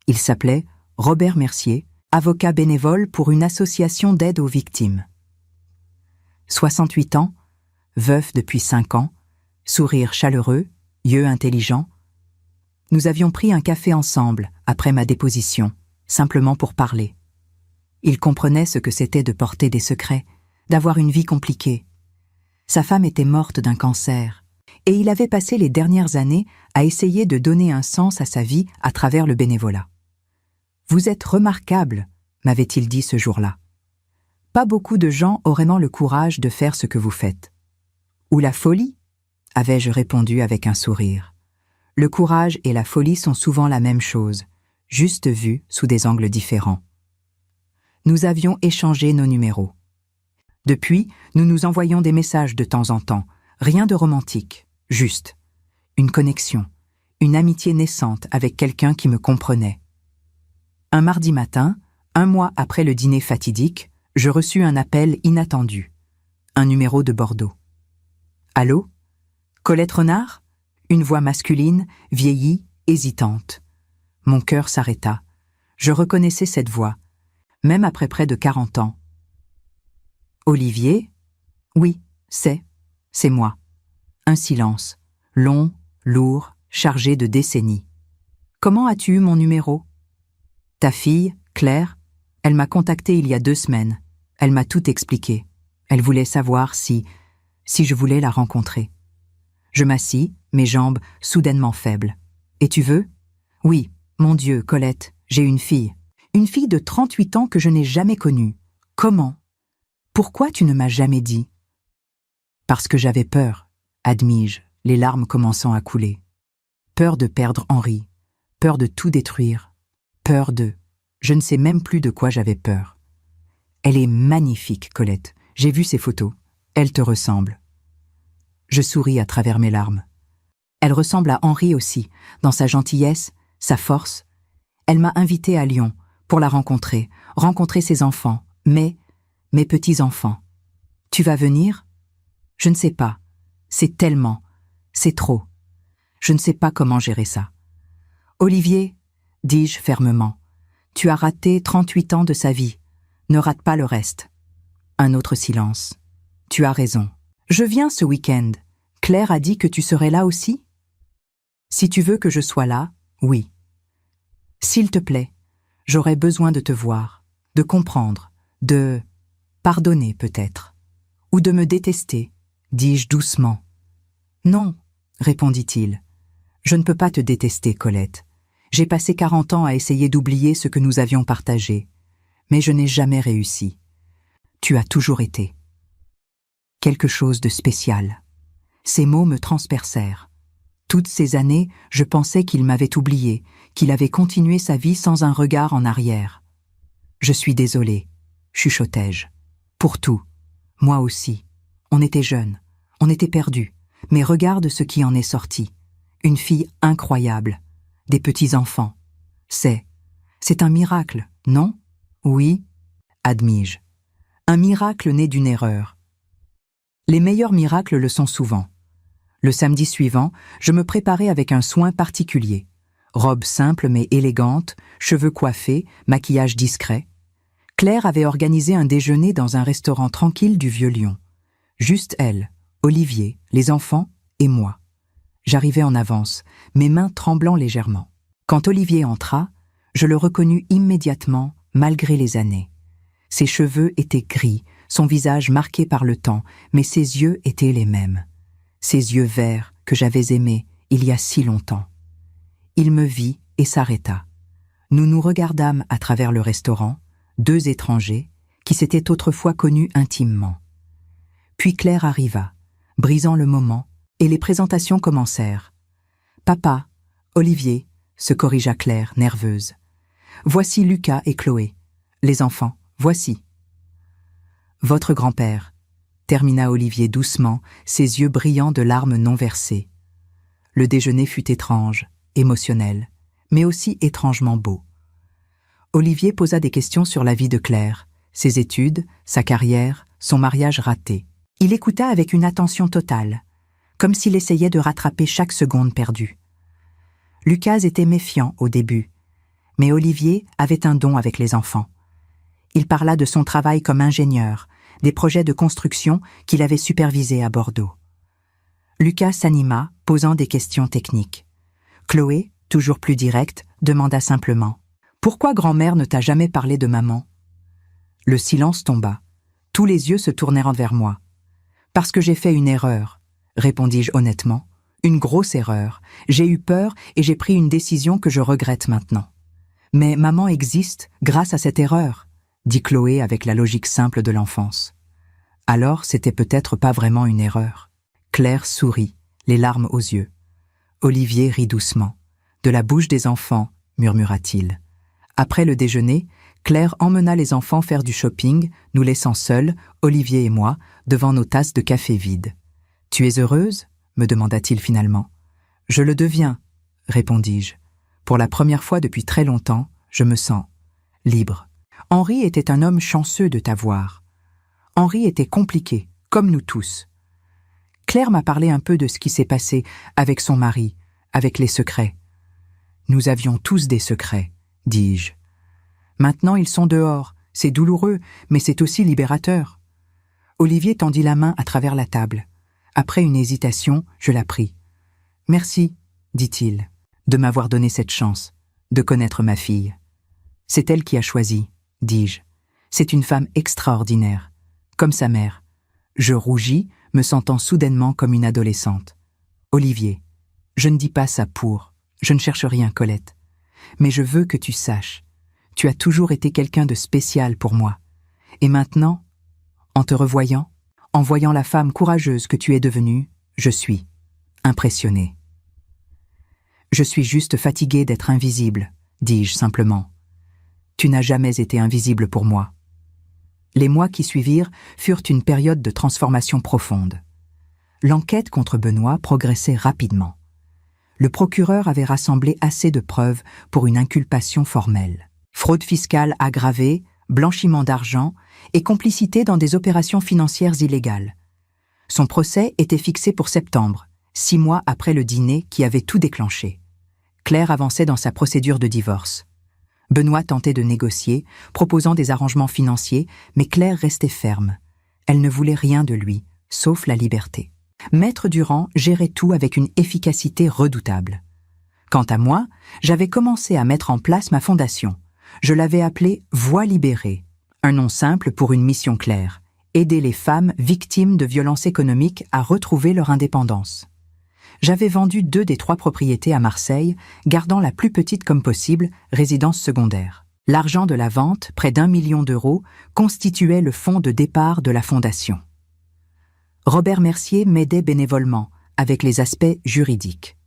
Il s'appelait Robert Mercier, avocat bénévole pour une association d'aide aux victimes. 68 ans, veuf depuis 5 ans, sourire chaleureux, yeux intelligents. Nous avions pris un café ensemble après ma déposition, simplement pour parler. Il comprenait ce que c'était de porter des secrets, d'avoir une vie compliquée. Sa femme était morte d'un cancer, Et il avait passé les dernières années à essayer de donner un sens à sa vie à travers le bénévolat. « Vous êtes remarquable », m'avait-il dit ce jour-là. « Pas beaucoup de gens auraient le courage de faire ce que vous faites. »« Ou la folie ?» avais-je répondu avec un sourire. Le courage et la folie sont souvent la même chose, juste vus sous des angles différents. Nous avions échangé nos numéros. Depuis, nous nous envoyons des messages de temps en temps, rien de romantique, juste. Une connexion, une amitié naissante avec quelqu'un qui me comprenait. Un mardi matin, 1 mois après le dîner fatidique, je reçus un appel inattendu. Un numéro de Bordeaux. « Allô ? Colette Renard ?» Une voix masculine, vieillie, hésitante. Mon cœur s'arrêta. Je reconnaissais cette voix, même après près de 40 ans. « Olivier ? Oui, c'est moi. » Un silence, long, lourd, chargé de décennies. « Comment as-tu eu mon numéro ? » « Ta fille, Claire, elle m'a contacté il y a 2 semaines. Elle m'a tout expliqué. Elle voulait savoir si je voulais la rencontrer. » Je m'assis, mes jambes soudainement faibles. « Et tu veux ? » ?»« Oui, mon Dieu, Colette, j'ai une fille. Une fille de 38 ans que je n'ai jamais connue. Comment ? Pourquoi tu ne m'as jamais dit ? » « Parce que j'avais peur, admis-je, les larmes commençant à couler. Peur de perdre Henri, peur de tout détruire, peur de... Je ne sais même plus de quoi j'avais peur. Elle est magnifique, Colette. J'ai vu ses photos. Elle te ressemble. Je souris à travers mes larmes. Elle ressemble à Henri aussi, dans sa gentillesse, sa force. Elle m'a invitée à Lyon pour la rencontrer ses enfants, mes petits-enfants. Tu vas venir ? Je ne sais pas. C'est tellement, c'est trop. Je ne sais pas comment gérer ça. Olivier, dis-je fermement, tu as raté 38 ans de sa vie. Ne rate pas le reste. Un autre silence. Tu as raison. Je viens ce week-end. Claire a dit que tu serais là aussi ? Si tu veux que je sois là, oui. S'il te plaît, j'aurais besoin de te voir, de comprendre, de pardonner peut-être, ou de me détester, dis-je doucement. Non, répondit-il. Je ne peux pas te détester, Colette. J'ai passé 40 ans à essayer d'oublier ce que nous avions partagé, mais je n'ai jamais réussi. Tu as toujours été quelque chose de spécial. Ces mots me transpercèrent. Toutes ces années, je pensais qu'il m'avait oublié, qu'il avait continué sa vie sans un regard en arrière. Je suis désolée, chuchotai-je. Pour tout. Moi aussi. On était jeunes, on était perdus, mais regarde ce qui en est sorti. Une fille incroyable, des petits-enfants. C'est un miracle, non ? Oui, admis-je. Un miracle né d'une erreur. Les meilleurs miracles le sont souvent. Le samedi suivant, je me préparais avec un soin particulier. Robe simple mais élégante, cheveux coiffés, maquillage discret. Claire avait organisé un déjeuner dans un restaurant tranquille du Vieux-Lyon. Juste elle, Olivier, les enfants et moi. J'arrivais en avance, mes mains tremblant légèrement. Quand Olivier entra, je le reconnus immédiatement, malgré les années. Ses cheveux étaient gris, son visage marqué par le temps, mais ses yeux étaient les mêmes. Ces yeux verts que j'avais aimés il y a si longtemps. Il me vit et s'arrêta. Nous nous regardâmes à travers le restaurant, 2 étrangers qui s'étaient autrefois connus intimement. Puis Claire arriva, brisant le moment, et les présentations commencèrent. « Papa, Olivier », se corrigea Claire, nerveuse. « Voici Lucas et Chloé. Les enfants, voici. »« Votre grand-père », termina Olivier doucement, ses yeux brillants de larmes non versées. Le déjeuner fut étrange, émotionnel, mais aussi étrangement beau. Olivier posa des questions sur la vie de Claire, ses études, sa carrière, son mariage raté. Il écouta avec une attention totale, comme s'il essayait de rattraper chaque seconde perdue. Lucas était méfiant au début, mais Olivier avait un don avec les enfants. Il parla de son travail comme ingénieur, des projets de construction qu'il avait supervisés à Bordeaux. Lucas s'anima, posant des questions techniques. Chloé, toujours plus directe, demanda simplement « Pourquoi grand-mère ne t'a jamais parlé de maman ?» Le silence tomba. Tous les yeux se tournèrent vers moi. « Parce que j'ai fait une erreur, » répondis-je honnêtement. Une grosse erreur. J'ai eu peur et j'ai pris une décision que je regrette maintenant. Mais maman existe grâce à cette erreur, dit Chloé avec la logique simple de l'enfance. Alors, c'était peut-être pas vraiment une erreur. Claire sourit, les larmes aux yeux. Olivier rit doucement. De la bouche des enfants, murmura-t-il. Après le déjeuner, Claire emmena les enfants faire du shopping, nous laissant seuls, Olivier et moi, devant nos tasses de café vides. « Tu es heureuse ?» me demanda-t-il finalement. « Je le deviens », répondis-je. Pour la première fois depuis très longtemps, je me sens libre. Henri était un homme chanceux de t'avoir. Henri était compliqué, comme nous tous. Claire m'a parlé un peu de ce qui s'est passé avec son mari, avec les secrets. Nous avions tous des secrets, dis-je. Maintenant ils sont dehors, c'est douloureux, mais c'est aussi libérateur. Olivier tendit la main à travers la table. Après une hésitation, je la pris. « Merci, dit-il, de m'avoir donné cette chance, de connaître ma fille. C'est elle qui a choisi, dis-je. C'est une femme extraordinaire, comme sa mère. » Je rougis, me sentant soudainement comme une adolescente. « Olivier, je ne dis pas ça pour, je ne cherche rien, Colette. Mais je veux que tu saches, tu as toujours été quelqu'un de spécial pour moi. Et maintenant, en te revoyant, en voyant la femme courageuse que tu es devenue, je suis impressionné. Je suis juste fatiguée d'être invisible, dis-je simplement. Tu n'as jamais été invisible pour moi. Les mois qui suivirent furent une période de transformation profonde. L'enquête contre Benoît progressait rapidement. Le procureur avait rassemblé assez de preuves pour une inculpation formelle. Fraude fiscale aggravée, blanchiment d'argent et complicité dans des opérations financières illégales. Son procès était fixé pour septembre, 6 mois après le dîner qui avait tout déclenché. Claire avançait dans sa procédure de divorce. Benoît tentait de négocier, proposant des arrangements financiers, mais Claire restait ferme. Elle ne voulait rien de lui, sauf la liberté. Maître Durand gérait tout avec une efficacité redoutable. Quant à moi, j'avais commencé à mettre en place ma fondation. Je l'avais appelée Voix libérée, un nom simple pour une mission claire, aider les femmes victimes de violences économiques à retrouver leur indépendance. J'avais vendu 2 des 3 propriétés à Marseille, gardant la plus petite comme possible, résidence secondaire. L'argent de la vente, près d'1 million d'euros, constituait le fonds de départ de la fondation. Robert Mercier m'aidait bénévolement, avec les aspects juridiques.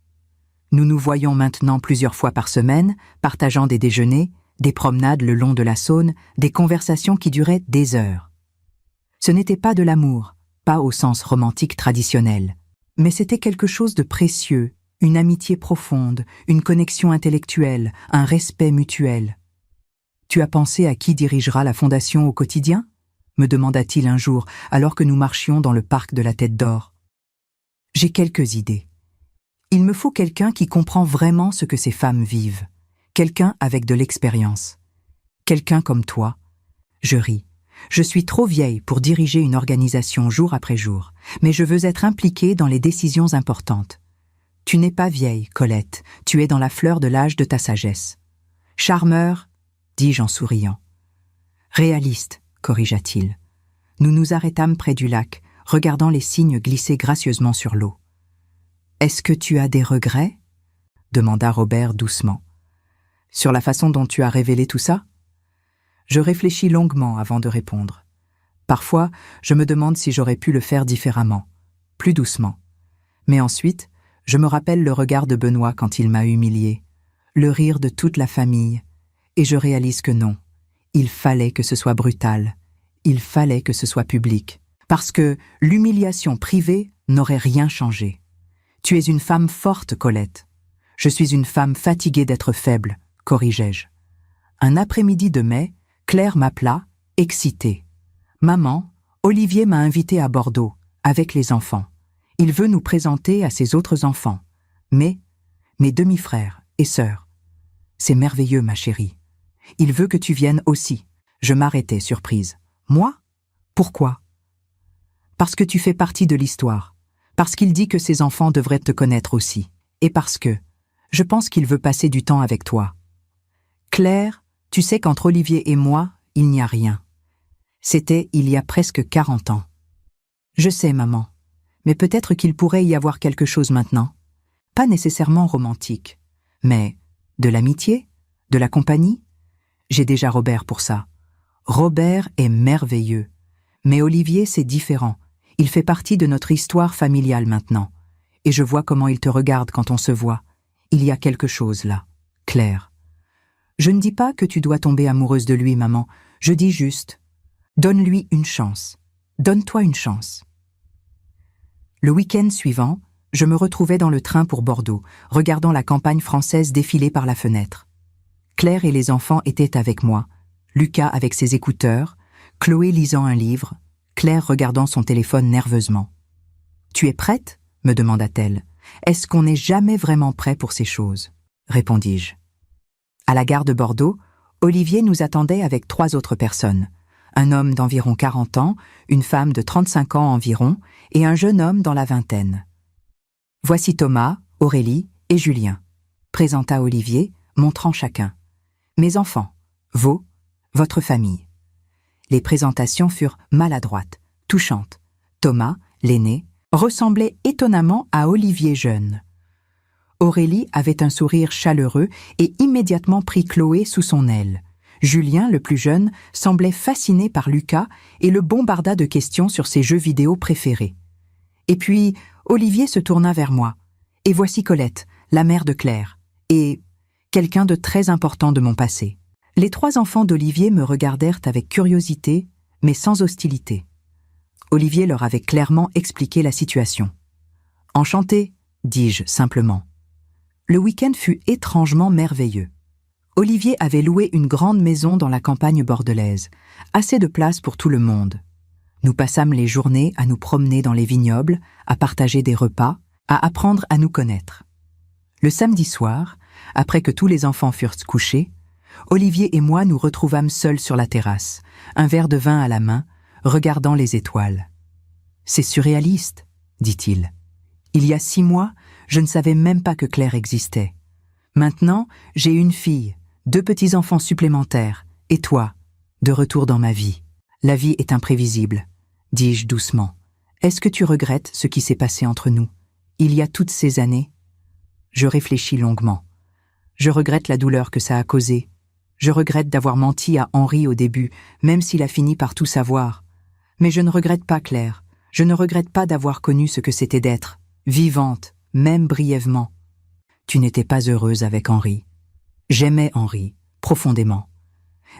Nous nous voyons maintenant plusieurs fois par semaine, partageant des déjeuners, des promenades le long de la Saône, des conversations qui duraient des heures. Ce n'était pas de l'amour, pas au sens romantique traditionnel, mais c'était quelque chose de précieux, une amitié profonde, une connexion intellectuelle, un respect mutuel. « Tu as pensé à qui dirigera la fondation au quotidien ?» me demanda-t-il un jour, alors que nous marchions dans le parc de la Tête d'Or. « J'ai quelques idées. Il me faut quelqu'un qui comprend vraiment ce que ces femmes vivent. Quelqu'un avec de l'expérience. Quelqu'un comme toi. » Je ris. Je suis trop vieille pour diriger une organisation jour après jour, mais je veux être impliquée dans les décisions importantes. Tu n'es pas vieille, Colette, tu es dans la fleur de l'âge de ta sagesse. Charmeur, dis-je en souriant. Réaliste, corrigea-t-il. Nous nous arrêtâmes près du lac, regardant les cygnes glisser gracieusement sur l'eau. Est-ce que tu as des regrets ? Demanda Robert doucement. Sur la façon dont tu as révélé tout ça ? Je réfléchis longuement avant de répondre. Parfois, je me demande si j'aurais pu le faire différemment, plus doucement. Mais ensuite, je me rappelle le regard de Benoît quand il m'a humiliée, le rire de toute la famille, et je réalise que non, il fallait que ce soit brutal, il fallait que ce soit public, parce que l'humiliation privée n'aurait rien changé. Tu es une femme forte, Colette. Je suis une femme fatiguée d'être faible, corrigeai-je. Un après-midi de mai, Claire m'appela, excitée. « Maman, Olivier m'a invitée à Bordeaux, avec les enfants. Il veut nous présenter à ses autres enfants, mais mes demi-frères et sœurs. C'est merveilleux, ma chérie. Il veut que tu viennes aussi. » Je m'arrêtais surprise. « Moi ? Pourquoi ? » « Parce que tu fais partie de l'histoire. Parce qu'il dit que ses enfants devraient te connaître aussi. Et parce que je pense qu'il veut passer du temps avec toi. Claire, tu sais qu'entre Olivier et moi, il n'y a rien. C'était il y a presque 40 ans. Je sais, maman, mais peut-être qu'il pourrait y avoir quelque chose maintenant. Pas nécessairement romantique, mais de l'amitié, de la compagnie. J'ai déjà Robert pour ça. Robert est merveilleux. Mais Olivier, c'est différent. Il fait partie de notre histoire familiale maintenant. Et je vois comment il te regarde quand on se voit. Il y a quelque chose là. Claire. Je ne dis pas que tu dois tomber amoureuse de lui, maman. Je dis juste, donne-lui une chance. Donne-toi une chance. Le week-end suivant, je me retrouvais dans le train pour Bordeaux, regardant la campagne française défiler par la fenêtre. Claire et les enfants étaient avec moi, Lucas avec ses écouteurs, Chloé lisant un livre, Claire regardant son téléphone nerveusement. « Tu es prête ?» me demanda-t-elle. « Est-ce qu'on n'est jamais vraiment prêt pour ces choses ?» répondis-je. À la gare de Bordeaux, Olivier nous attendait avec 3 autres personnes. Un homme d'environ 40 ans, une femme de 35 ans environ et un jeune homme dans la vingtaine. « Voici Thomas, Aurélie et Julien », présenta Olivier, montrant chacun. « Mes enfants, votre famille. » Les présentations furent maladroites, touchantes. Thomas, l'aîné, ressemblait étonnamment à Olivier jeune. Aurélie avait un sourire chaleureux et immédiatement prit Chloé sous son aile. Julien, le plus jeune, semblait fasciné par Lucas et le bombarda de questions sur ses jeux vidéo préférés. Et puis, Olivier se tourna vers moi. Et voici Colette, la mère de Claire, et quelqu'un de très important de mon passé. Les 3 enfants d'Olivier me regardèrent avec curiosité, mais sans hostilité. Olivier leur avait clairement expliqué la situation. « Enchanté », dis-je simplement. Le week-end fut étrangement merveilleux. Olivier avait loué une grande maison dans la campagne bordelaise, assez de place pour tout le monde. Nous passâmes les journées à nous promener dans les vignobles, à partager des repas, à apprendre à nous connaître. Le samedi soir, après que tous les enfants furent couchés, Olivier et moi nous retrouvâmes seuls sur la terrasse, un verre de vin à la main, regardant les étoiles. « C'est surréaliste, » dit-il. « Il y a 6 mois, je ne savais même pas que Claire existait. Maintenant, j'ai une fille, 2 petits-enfants supplémentaires, et toi, de retour dans ma vie. La vie est imprévisible, » dis-je doucement. « Est-ce que tu regrettes ce qui s'est passé entre nous, il y a toutes ces années ?» Je réfléchis longuement. Je regrette la douleur que ça a causée. Je regrette d'avoir menti à Henri au début, même s'il a fini par tout savoir. Mais je ne regrette pas Claire. Je ne regrette pas d'avoir connu ce que c'était d'être, vivante, même brièvement. Tu n'étais pas heureuse avec Henri. J'aimais Henri, profondément.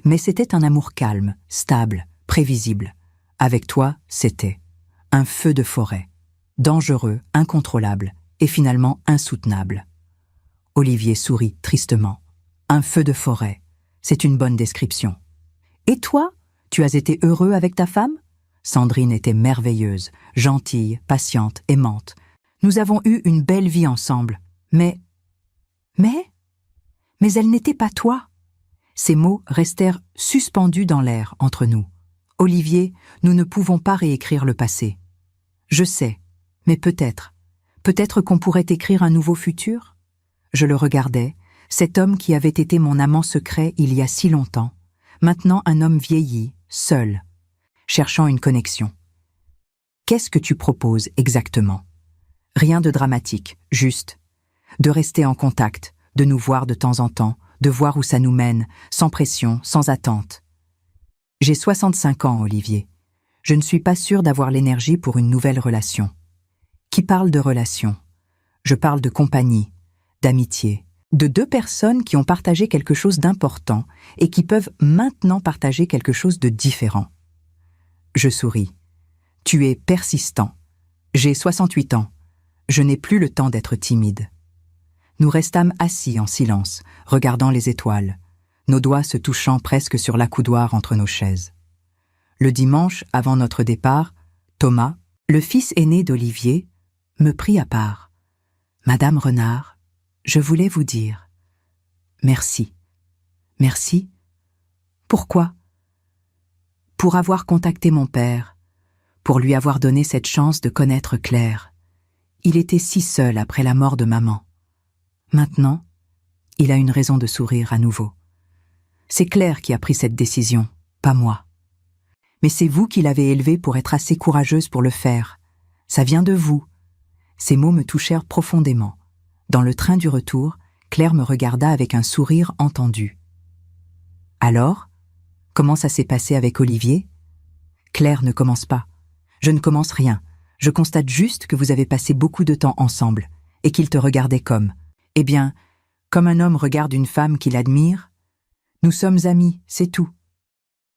Mais c'était un amour calme, stable, prévisible. Avec toi, c'était un feu de forêt, dangereux, incontrôlable et finalement insoutenable. Olivier sourit tristement. Un feu de forêt, c'est une bonne description. Et toi, tu as été heureux avec ta femme ? Sandrine était merveilleuse, gentille, patiente, aimante. Nous avons eu une belle vie ensemble, mais elle n'était pas toi. Ces mots restèrent suspendus dans l'air entre nous. Olivier, nous ne pouvons pas réécrire le passé. Je sais, mais peut-être qu'on pourrait écrire un nouveau futur ? Je le regardais, cet homme qui avait été mon amant secret il y a si longtemps, maintenant un homme vieilli, seul, cherchant une connexion. Qu'est-ce que tu proposes exactement ? Rien de dramatique, juste de rester en contact, de nous voir de temps en temps, de voir où ça nous mène, sans pression, sans attente. J'ai 65 ans, Olivier. Je ne suis pas sûre d'avoir l'énergie pour une nouvelle relation. Qui parle de relation ? Je parle de compagnie, d'amitié, de 2 personnes qui ont partagé quelque chose d'important et qui peuvent maintenant partager quelque chose de différent. Je souris. Tu es persistant. J'ai 68 ans. Je n'ai plus le temps d'être timide. Nous restâmes assis en silence, regardant les étoiles, nos doigts se touchant presque sur l'accoudoir entre nos chaises. Le dimanche, avant notre départ, Thomas, le fils aîné d'Olivier, me prit à part. « Madame Renard, je voulais vous dire. Merci. » « Merci ? Pourquoi ? » « Pour avoir contacté mon père, pour lui avoir donné cette chance de connaître Claire. Il était si seul après la mort de maman. Maintenant, il a une raison de sourire à nouveau. C'est Claire qui a pris cette décision, pas moi. Mais c'est vous qui l'avez élevé pour être assez courageuse pour le faire. Ça vient de vous. » Ces mots me touchèrent profondément. Dans le train du retour, Claire me regarda avec un sourire entendu. « Alors, comment ça s'est passé avec Olivier ?»« Claire, ne commence pas. Je ne commence rien. Je constate juste que vous avez passé beaucoup de temps ensemble et qu'il te regardait comme... Eh bien, comme un homme regarde une femme qu'il admire. Nous sommes amis, c'est tout. »«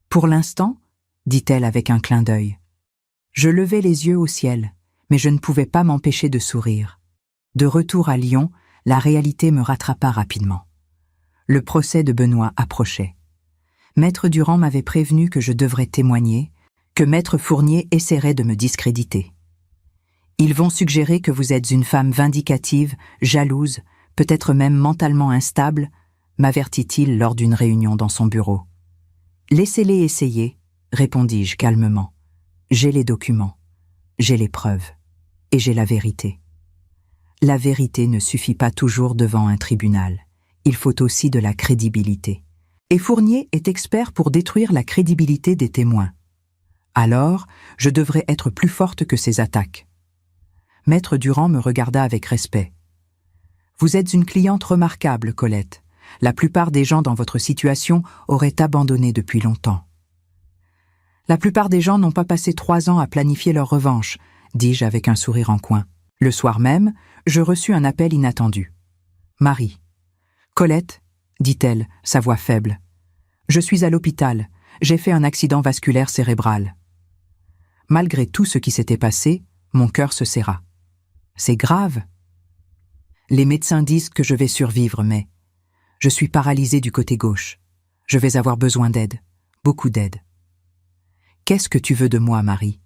Pour l'instant, dit-elle avec un clin d'œil. Je levai les yeux au ciel, mais je ne pouvais pas m'empêcher de sourire. De retour à Lyon, la réalité me rattrapa rapidement. Le procès de Benoît approchait. Maître Durand m'avait prévenu que je devrais témoigner, que Maître Fournier essaierait de me discréditer. « Ils vont suggérer que vous êtes une femme vindicative, jalouse, peut-être même mentalement instable, » m'avertit-il lors d'une réunion dans son bureau. « Laissez-les essayer, » répondis-je calmement. « J'ai les documents, j'ai les preuves, et j'ai la vérité. » La vérité ne suffit pas toujours devant un tribunal. Il faut aussi de la crédibilité. Et Fournier est expert pour détruire la crédibilité des témoins. Alors, je devrais être plus forte que ces attaques. Maître Durand me regarda avec respect. « Vous êtes une cliente remarquable, Colette. La plupart des gens dans votre situation auraient abandonné depuis longtemps. » « La plupart des gens n'ont pas passé 3 ans à planifier leur revanche, dis-je avec un sourire en coin. Le soir même, je reçus un appel inattendu. Marie. « Colette, dit-elle, sa voix faible. Je suis à l'hôpital, j'ai fait un accident vasculaire cérébral. » Malgré tout ce qui s'était passé, mon cœur se serra. C'est grave. Les médecins disent que je vais survivre, mais je suis paralysée du côté gauche. Je vais avoir besoin d'aide, beaucoup d'aide. Qu'est-ce que tu veux de moi, Marie ?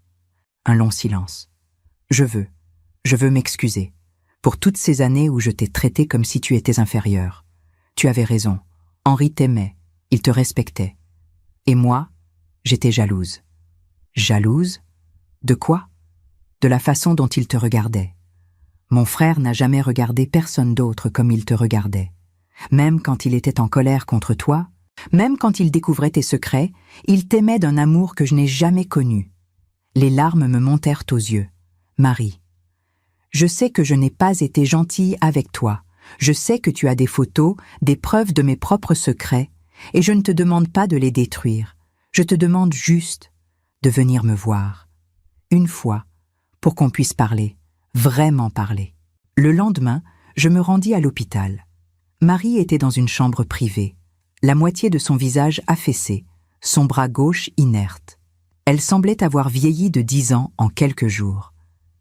Un long silence. Je veux m'excuser pour toutes ces années où je t'ai traité comme si tu étais inférieure. Tu avais raison. Henri t'aimait, il te respectait. Et moi, j'étais jalouse. Jalouse ? De quoi ? De la façon dont il te regardait. Mon frère n'a jamais regardé personne d'autre comme il te regardait. Même quand il était en colère contre toi, même quand il découvrait tes secrets, il t'aimait d'un amour que je n'ai jamais connu. Les larmes me montèrent aux yeux. Marie, je sais que je n'ai pas été gentille avec toi. Je sais que tu as des photos, des preuves de mes propres secrets, et je ne te demande pas de les détruire. Je te demande juste de venir me voir. Une fois, pour qu'on puisse parler, vraiment parler. Le lendemain, je me rendis à l'hôpital. Marie était dans une chambre privée, la moitié de son visage affaissé, son bras gauche inerte. Elle semblait avoir vieilli de 10 ans en quelques jours.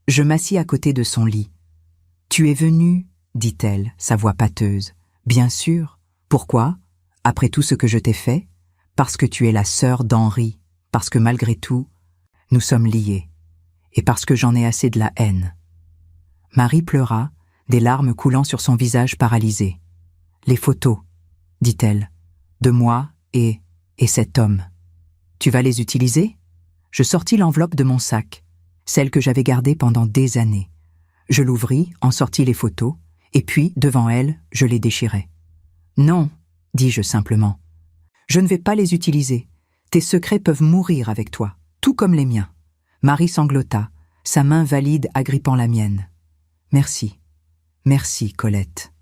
Je m'assis à côté de son lit. « Tu es venue ?» dit-elle, sa voix pâteuse. « Bien sûr. Pourquoi ? Après tout ce que je t'ai fait ? Parce que tu es la sœur d'Henri, parce que malgré tout, nous sommes liés, et parce que j'en ai assez de la haine. » Marie pleura, des larmes coulant sur son visage paralysé. « Les photos, dit-elle, de moi et cet homme. Tu vas les utiliser ? » Je sortis l'enveloppe de mon sac, celle que j'avais gardée pendant des années. Je l'ouvris, en sortis les photos, et puis, devant elle, je les déchirai. « Non, dis-je simplement. Je ne vais pas les utiliser. Tes secrets peuvent mourir avec toi, tout comme les miens. » Marie sanglota, sa main valide agrippant la mienne. « Merci. Merci, Colette. »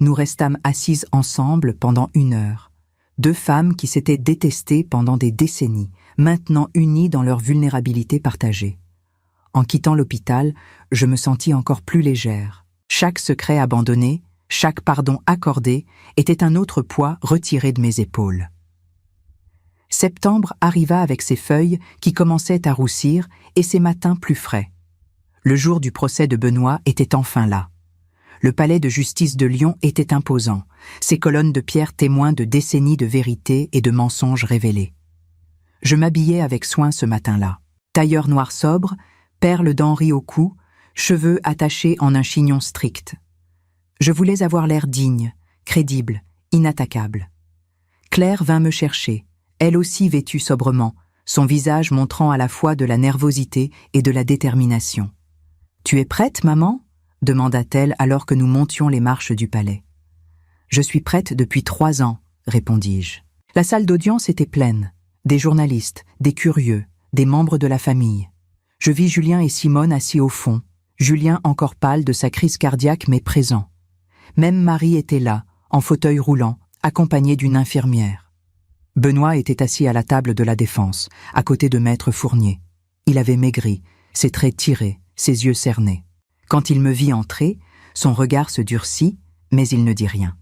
Nous restâmes assises ensemble pendant 1 heure. 2 femmes qui s'étaient détestées pendant des décennies, maintenant unies dans leur vulnérabilité partagée. En quittant l'hôpital, je me sentis encore plus légère. Chaque secret abandonné, chaque pardon accordé était un autre poids retiré de mes épaules. Septembre arriva avec ses feuilles qui commençaient à roussir et ses matins plus frais. Le jour du procès de Benoît était enfin là. Le palais de justice de Lyon était imposant, ses colonnes de pierre témoins de décennies de vérité et de mensonges révélés. Je m'habillai avec soin ce matin-là. Tailleur noir sobre, perles d'Henri au cou, cheveux attachés en un chignon strict. Je voulais avoir l'air digne, crédible, inattaquable. Claire vint me chercher, elle aussi vêtue sobrement, son visage montrant à la fois de la nervosité et de la détermination. « Tu es prête, maman ?» demanda-t-elle alors que nous montions les marches du palais. « Je suis prête depuis 3 ans, répondis-je. La salle d'audience était pleine, des journalistes, des curieux, des membres de la famille. Je vis Julien et Simone assis au fond, Julien encore pâle de sa crise cardiaque mais présent. Même Marie était là, en fauteuil roulant, accompagnée d'une infirmière. Benoît était assis à la table de la défense, à côté de maître Fournier. Il avait maigri, ses traits tirés, ses yeux cernés. Quand il me vit entrer, son regard se durcit, mais il ne dit rien.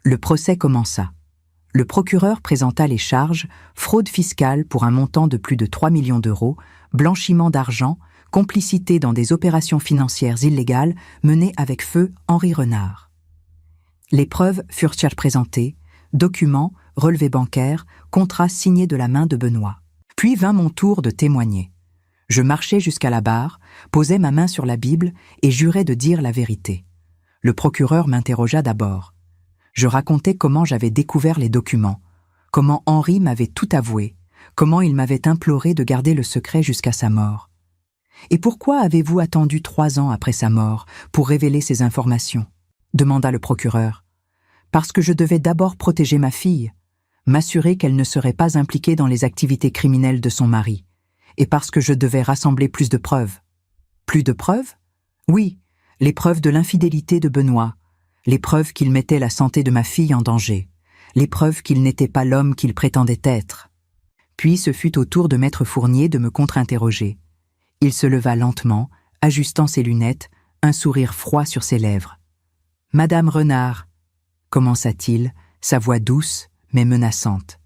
Le procès commença. Le procureur présenta les charges, fraude fiscale pour un montant de plus de 3 millions d'euros, blanchiment d'argent, complicité dans des opérations financières illégales menées avec feu Henri Renard. Les preuves furent présentées, documents, relevés bancaires, contrats signés de la main de Benoît. Puis vint mon tour de témoigner. Je marchai jusqu'à la barre, posai ma main sur la Bible et jurai de dire la vérité. Le procureur m'interrogea d'abord. Je racontai comment j'avais découvert les documents, comment Henri m'avait tout avoué, comment il m'avait imploré de garder le secret jusqu'à sa mort. « Et pourquoi avez-vous attendu 3 ans après sa mort pour révéler ces informations ?» demanda le procureur. « Parce que je devais d'abord protéger ma fille, m'assurer qu'elle ne serait pas impliquée dans les activités criminelles de son mari, et parce que je devais rassembler plus de preuves. » « Plus de preuves ? Oui, les preuves de l'infidélité de Benoît, les preuves qu'il mettait la santé de ma fille en danger, les preuves qu'il n'était pas l'homme qu'il prétendait être. » Puis ce fut au tour de maître Fournier de me contre-interroger. Il se leva lentement, ajustant ses lunettes, un sourire froid sur ses lèvres. « Madame Renard, » commença-t-il, sa voix douce mais menaçante.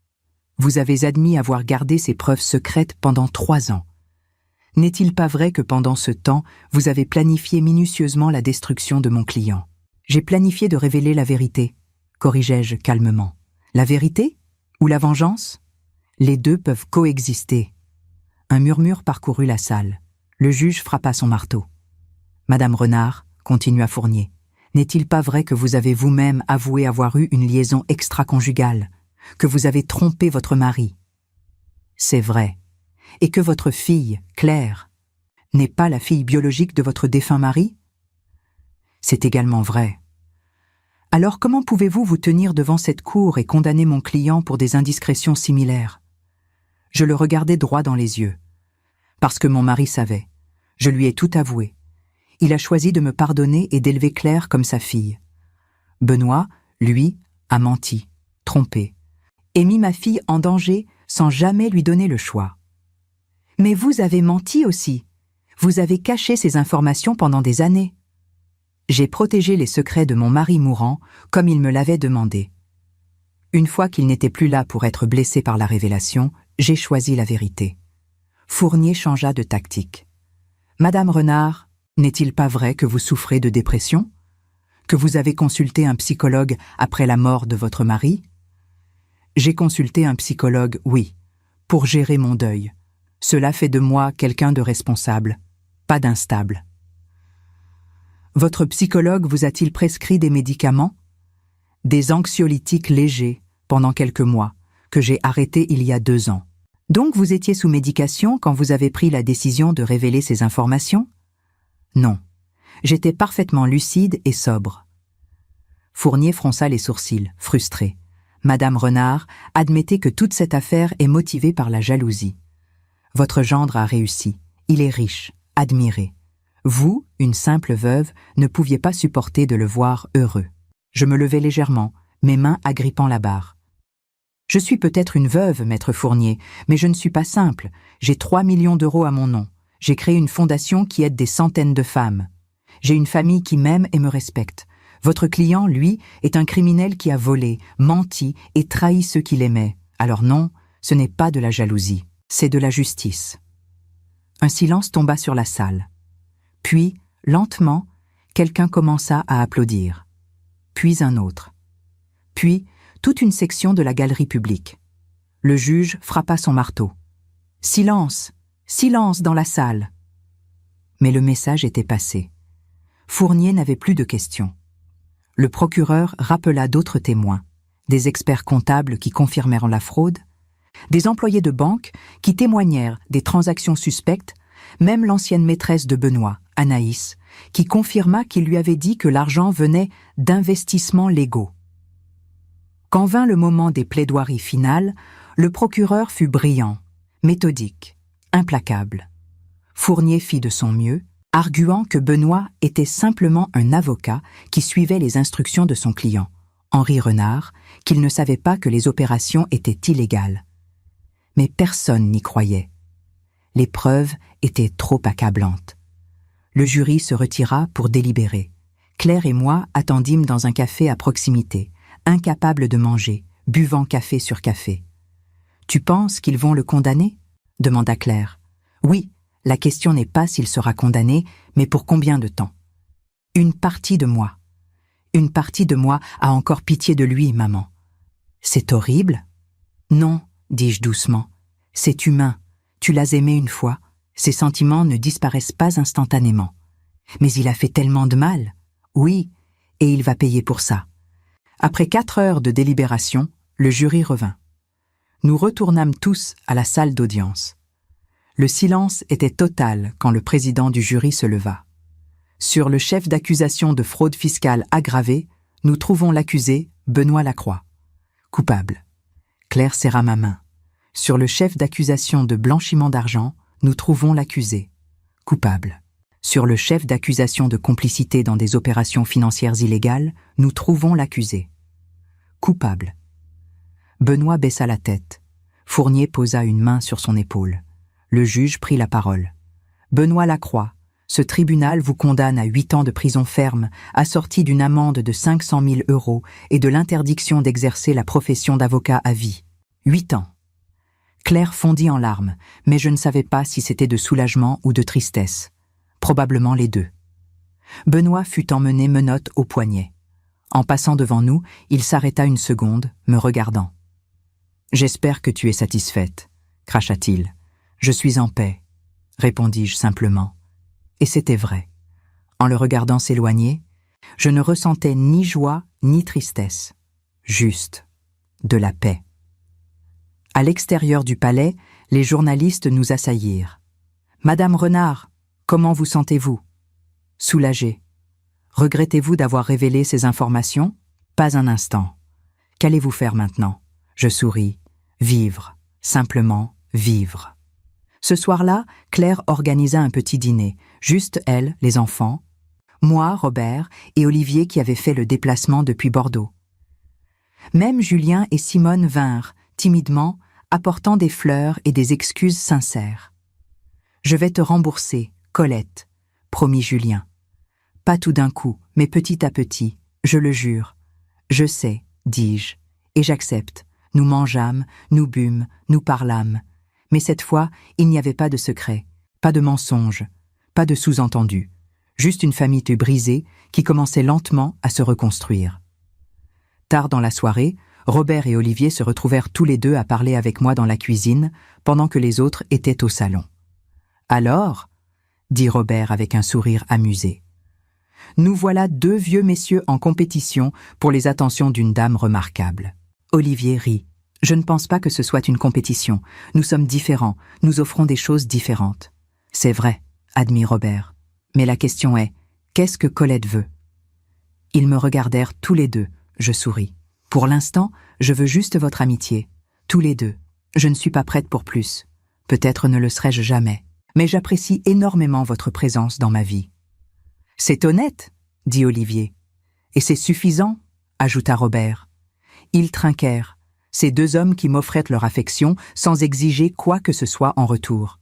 « Vous avez admis avoir gardé ces preuves secrètes pendant 3 ans. N'est-il pas vrai que pendant ce temps, vous avez planifié minutieusement la destruction de mon client ? » « J'ai planifié de révéler la vérité, » corrigeai-je calmement. « La vérité ? Ou la vengeance ? Les deux peuvent coexister. » Un murmure parcourut la salle. Le juge frappa son marteau. « Madame Renard, » continua Fournier, « n'est-il pas vrai que vous avez vous-même avoué avoir eu une liaison extra-conjugale, que vous avez trompé votre mari ? C'est vrai. Et que votre fille, Claire, n'est pas la fille biologique de votre défunt mari ? C'est également vrai. Alors comment pouvez-vous vous tenir devant cette cour et condamner mon client pour des indiscrétions similaires ? Je le regardai droit dans les yeux. Parce que mon mari savait. Je lui ai tout avoué. Il a choisi de me pardonner et d'élever Claire comme sa fille. Benoît, lui, a menti, trompé, et mis ma fille en danger sans jamais lui donner le choix. Mais vous avez menti aussi. Vous avez caché ces informations pendant des années. J'ai protégé les secrets de mon mari mourant comme il me l'avait demandé. Une fois qu'il n'était plus là pour être blessé par la révélation, j'ai choisi la vérité. Fournier changea de tactique. « Madame Renard, n'est-il pas vrai que vous souffrez de dépression ? Que vous avez consulté un psychologue après la mort de votre mari ? » J'ai consulté un psychologue, oui, pour gérer mon deuil. Cela fait de moi quelqu'un de responsable, pas d'instable. Votre psychologue vous a-t-il prescrit des médicaments ? Des anxiolytiques légers, pendant quelques mois, que j'ai arrêtés il y a 2 ans. Donc vous étiez sous médication quand vous avez pris la décision de révéler ces informations ? Non, j'étais parfaitement lucide et sobre. Fournier fronça les sourcils, frustré. Madame Renard, admettez que toute cette affaire est motivée par la jalousie. Votre gendre a réussi, il est riche, admiré. Vous, une simple veuve, ne pouviez pas supporter de le voir heureux. Je me levai légèrement, mes mains agrippant la barre. Je suis peut-être une veuve, maître Fournier, mais je ne suis pas simple. J'ai 3 millions d'euros à mon nom. J'ai créé une fondation qui aide des centaines de femmes. J'ai une famille qui m'aime et me respecte. Votre client, lui, est un criminel qui a volé, menti et trahi ceux qu'il aimait. Alors non, ce n'est pas de la jalousie, c'est de la justice. Un silence tomba sur la salle. Puis, lentement, quelqu'un commença à applaudir. Puis un autre. Puis, toute une section de la galerie publique. Le juge frappa son marteau. « Silence ! Silence dans la salle !» Mais le message était passé. Fournier n'avait plus de questions. Le procureur rappela d'autres témoins, des experts comptables qui confirmèrent la fraude, des employés de banque qui témoignèrent des transactions suspectes, même l'ancienne maîtresse de Benoît, Anaïs, qui confirma qu'il lui avait dit que l'argent venait d'investissements légaux. Quand vint le moment des plaidoiries finales, le procureur fut brillant, méthodique, implacable. Fournier fit de son mieux, arguant que Benoît était simplement un avocat qui suivait les instructions de son client, Henri Renard, qu'il ne savait pas que les opérations étaient illégales. Mais personne n'y croyait. Les preuves étaient trop accablantes. Le jury se retira pour délibérer. Claire et moi attendîmes dans un café à proximité, incapables de manger, buvant café sur café. « Tu penses qu'ils vont le condamner ?» demanda Claire. « Oui, la question n'est pas s'il sera condamné, mais pour combien de temps. Une partie de moi. Une partie de moi a encore pitié de lui, maman. C'est horrible ? Non, dis-je doucement. C'est humain. Tu l'as aimé une fois. Ses sentiments ne disparaissent pas instantanément. Mais il a fait tellement de mal. Oui, et il va payer pour ça. » Après 4 heures de délibération, le jury revint. Nous retournâmes tous à la salle d'audience. Le silence était total quand le président du jury se leva. Sur le chef d'accusation de fraude fiscale aggravée, nous trouvons l'accusé, Benoît Lacroix. Coupable. Claire serra ma main. Sur le chef d'accusation de blanchiment d'argent, nous trouvons l'accusé. Coupable. Sur le chef d'accusation de complicité dans des opérations financières illégales, nous trouvons l'accusé. Coupable. Benoît baissa la tête. Fournier posa une main sur son épaule. Le juge prit la parole. « Benoît Lacroix, ce tribunal vous condamne à 8 ans de prison ferme, assorti d'une amende de 500 000 € et de l'interdiction d'exercer la profession d'avocat à vie. 8 ans. » Claire fondit en larmes, mais je ne savais pas si c'était de soulagement ou de tristesse. Probablement les deux. Benoît fut emmené menottes au poignet. En passant devant nous, il s'arrêta une seconde, me regardant. « J'espère que tu es satisfaite, » cracha-t-il. « Je suis en paix, » répondis-je simplement. Et c'était vrai. En le regardant s'éloigner, je ne ressentais ni joie ni tristesse. Juste de la paix. À l'extérieur du palais, les journalistes nous assaillirent. « Madame Renard, comment vous sentez-vous » ? Soulagée. « Regrettez-vous d'avoir révélé ces informations ? » Pas un instant. « Qu'allez-vous faire maintenant ?» Je souris. « Vivre. Simplement vivre. » Ce soir-là, Claire organisa un petit dîner, juste elle, les enfants, moi, Robert et Olivier qui avaient fait le déplacement depuis Bordeaux. Même Julien et Simone vinrent, timidement, apportant des fleurs et des excuses sincères. « Je vais te rembourser, Colette, » promit Julien. « Pas tout d'un coup, mais petit à petit, je le jure. »« Je sais, » dis-je, « et j'accepte. Nous mangeâmes, nous bûmes, nous parlâmes. Mais cette fois, il n'y avait pas de secret, pas de mensonge, pas de sous-entendu. Juste une famille brisée qui commençait lentement à se reconstruire. Tard dans la soirée, Robert et Olivier se retrouvèrent tous les deux à parler avec moi dans la cuisine, pendant que les autres étaient au salon. « Alors » dit Robert avec un sourire amusé. « Nous voilà 2 vieux messieurs en compétition pour les attentions d'une dame remarquable. » Olivier rit. « Je ne pense pas que ce soit une compétition. Nous sommes différents, nous offrons des choses différentes. »« C'est vrai, » admit Robert. « Mais la question est, qu'est-ce que Colette veut ?» Ils me regardèrent tous les deux, je souris. « Pour l'instant, je veux juste votre amitié. Tous les deux. Je ne suis pas prête pour plus. Peut-être ne le serai-je jamais. Mais j'apprécie énormément votre présence dans ma vie. »« C'est honnête, » dit Olivier. « Et c'est suffisant, » ajouta Robert. Ils trinquèrent. Ces 2 hommes qui m'offraient leur affection sans exiger quoi que ce soit en retour.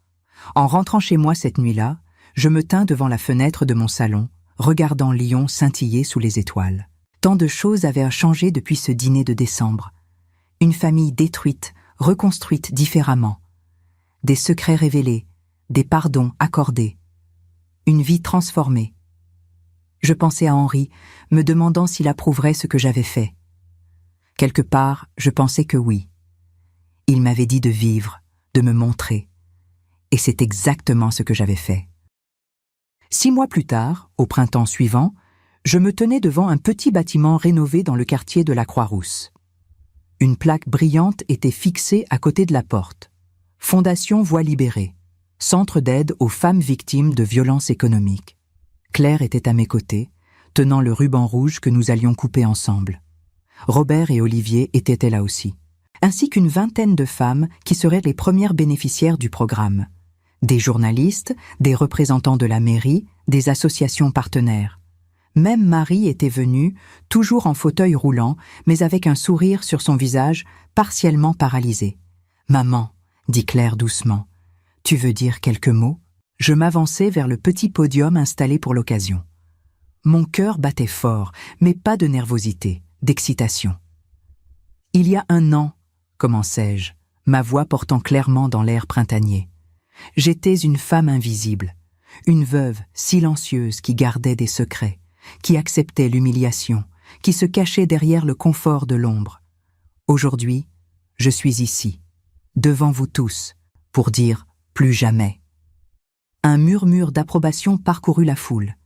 En rentrant chez moi cette nuit-là, je me tins devant la fenêtre de mon salon, regardant Lyon scintiller sous les étoiles. Tant de choses avaient changé depuis ce dîner de décembre. Une famille détruite, reconstruite différemment. Des secrets révélés, des pardons accordés. Une vie transformée. Je pensais à Henri, me demandant s'il approuverait ce que j'avais fait. Quelque part, je pensais que oui. Il m'avait dit de vivre, de me montrer. Et c'est exactement ce que j'avais fait. 6 mois plus tard, au printemps suivant, je me tenais devant un petit bâtiment rénové dans le quartier de la Croix-Rousse. Une plaque brillante était fixée à côté de la porte. Fondation Voix libérée. Centre d'aide aux femmes victimes de violences économiques. Claire était à mes côtés, tenant le ruban rouge que nous allions couper ensemble. Robert et Olivier étaient là aussi, ainsi qu'une 20aine de femmes qui seraient les premières bénéficiaires du programme. Des journalistes, des représentants de la mairie, des associations partenaires. Même Marie était venue, toujours en fauteuil roulant, mais avec un sourire sur son visage, partiellement paralysé. « Maman, » dit Claire doucement, « tu veux dire quelques mots ?» Je m'avançai vers le petit podium installé pour l'occasion. Mon cœur battait fort, mais pas de nervosité, d'excitation. « Il y a 1 an, commençai-je, ma voix portant clairement dans l'air printanier. J'étais une femme invisible, une veuve silencieuse qui gardait des secrets, qui acceptait l'humiliation, qui se cachait derrière le confort de l'ombre. Aujourd'hui, je suis ici, devant vous tous, pour dire plus jamais. » Un murmure d'approbation parcourut la foule.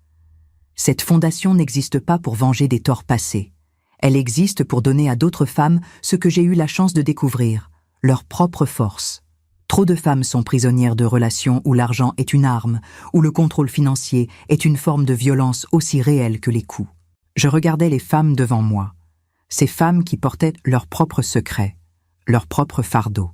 Cette fondation n'existe pas pour venger des torts passés. Elle existe pour donner à d'autres femmes ce que j'ai eu la chance de découvrir, leur propre force. Trop de femmes sont prisonnières de relations où l'argent est une arme, où le contrôle financier est une forme de violence aussi réelle que les coups. Je regardais les femmes devant moi, ces femmes qui portaient leurs propres secrets, leurs propres fardeaux.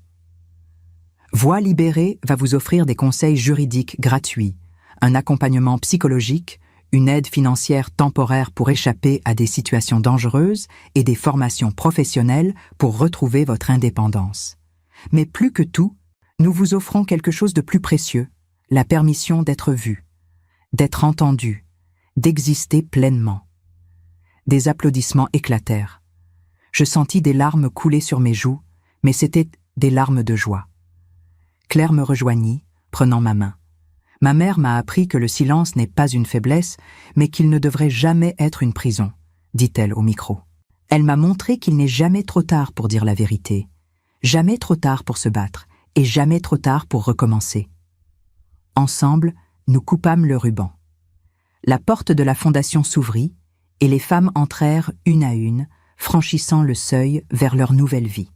Voix libérée va vous offrir des conseils juridiques gratuits, un accompagnement psychologique, une aide financière temporaire pour échapper à des situations dangereuses et des formations professionnelles pour retrouver votre indépendance. Mais plus que tout, nous vous offrons quelque chose de plus précieux, la permission d'être vu, d'être entendu, d'exister pleinement. Des applaudissements éclatèrent. Je sentis des larmes couler sur mes joues, mais c'étaient des larmes de joie. Claire me rejoignit, prenant ma main. Ma mère m'a appris que le silence n'est pas une faiblesse, mais qu'il ne devrait jamais être une prison, dit-elle au micro. Elle m'a montré qu'il n'est jamais trop tard pour dire la vérité, jamais trop tard pour se battre, et jamais trop tard pour recommencer. Ensemble, nous coupâmes le ruban. La porte de la fondation s'ouvrit, et les femmes entrèrent une à une, franchissant le seuil vers leur nouvelle vie.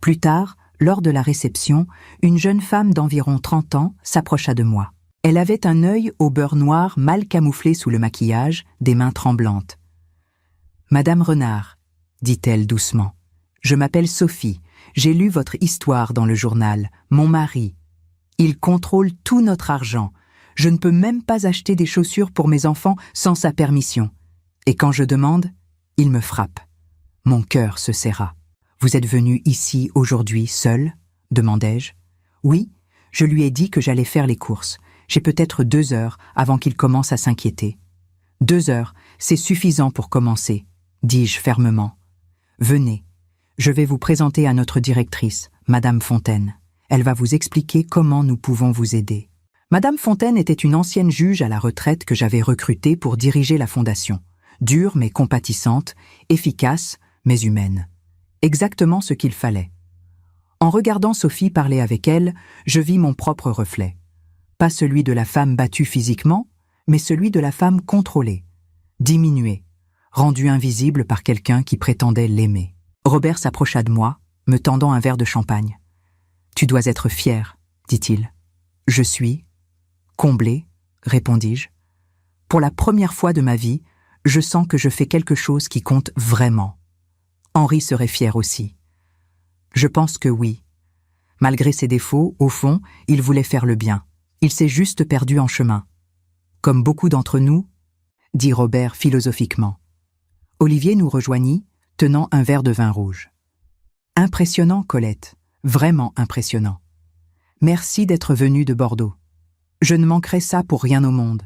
Plus tard, lors de la réception, une jeune femme d'environ 30 ans s'approcha de moi. Elle avait un œil au beurre noir mal camouflé sous le maquillage, des mains tremblantes. « Madame Renard, » dit-elle doucement, « je m'appelle Sophie. J'ai lu votre histoire dans le journal. Mon mari. Il contrôle tout notre argent. Je ne peux même pas acheter des chaussures pour mes enfants sans sa permission. Et quand je demande, il me frappe. » Mon cœur se serra. « Vous êtes venu ici aujourd'hui seul ?» demandai-je. « Oui, je lui ai dit que j'allais faire les courses. J'ai peut-être 2 heures avant qu'il commence à s'inquiéter. »« 2 heures, c'est suffisant pour commencer, » dis-je fermement. « Venez, je vais vous présenter à notre directrice, Madame Fontaine. Elle va vous expliquer comment nous pouvons vous aider. » Madame Fontaine était une ancienne juge à la retraite que j'avais recrutée pour diriger la fondation. Dure mais compatissante, efficace mais humaine. Exactement ce qu'il fallait. En regardant Sophie parler avec elle, je vis mon propre reflet. Pas celui de la femme battue physiquement, mais celui de la femme contrôlée, diminuée, rendue invisible par quelqu'un qui prétendait l'aimer. Robert s'approcha de moi, me tendant un verre de champagne. « Tu dois être fier, » dit-il. « Je suis. »« Comblé, » répondis-je. « Pour la première fois de ma vie, je sens que je fais quelque chose qui compte vraiment. Henri serait fier aussi. » Je pense que oui. Malgré ses défauts, au fond, il voulait faire le bien. Il s'est juste perdu en chemin. Comme beaucoup d'entre nous, dit Robert philosophiquement. Olivier nous rejoignit, tenant un verre de vin rouge. Impressionnant, Colette, vraiment impressionnant. Merci d'être venue de Bordeaux. Je ne manquerai ça pour rien au monde.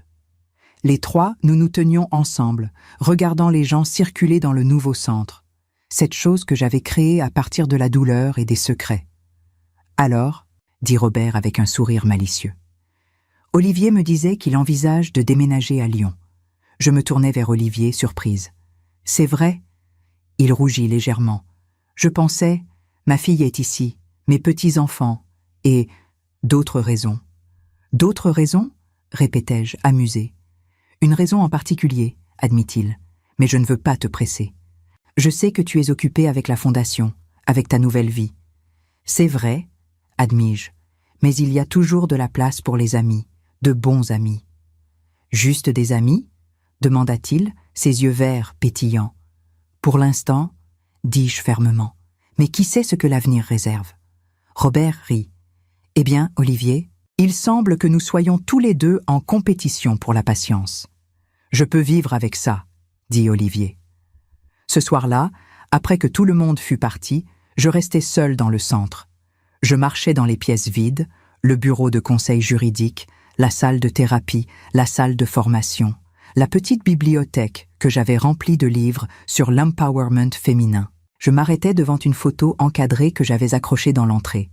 Les 3, nous nous tenions ensemble, regardant les gens circuler dans le nouveau centre. Cette chose que j'avais créée à partir de la douleur et des secrets. Alors, dit Robert avec un sourire malicieux. Olivier me disait qu'il envisage de déménager à Lyon. Je me tournai vers Olivier, surprise. C'est vrai? Il rougit légèrement. Je pensais, ma fille est ici, mes petits-enfants, et d'autres raisons. D'autres raisons? Répétai-je, amusé. Une raison en particulier, admit-il, mais je ne veux pas te presser. Je sais que tu es occupé avec la fondation, avec ta nouvelle vie. C'est vrai, admis-je, mais il y a toujours de la place pour les amis, de bons amis. Juste des amis? Demanda-t-il, ses yeux verts pétillants. Pour l'instant, dis-je fermement, mais qui sait ce que l'avenir réserve? Robert rit. Eh bien, Olivier, Il semble que nous soyons tous les deux en compétition pour la patience. Je peux vivre avec ça, dit Olivier. Ce soir-là, après que tout le monde fut parti, je restais seul dans le centre. Je marchais dans les pièces vides, le bureau de conseil juridique, la salle de thérapie, la salle de formation, la petite bibliothèque que j'avais remplie de livres sur l'empowerment féminin. Je m'arrêtais devant une photo encadrée que j'avais accrochée dans l'entrée.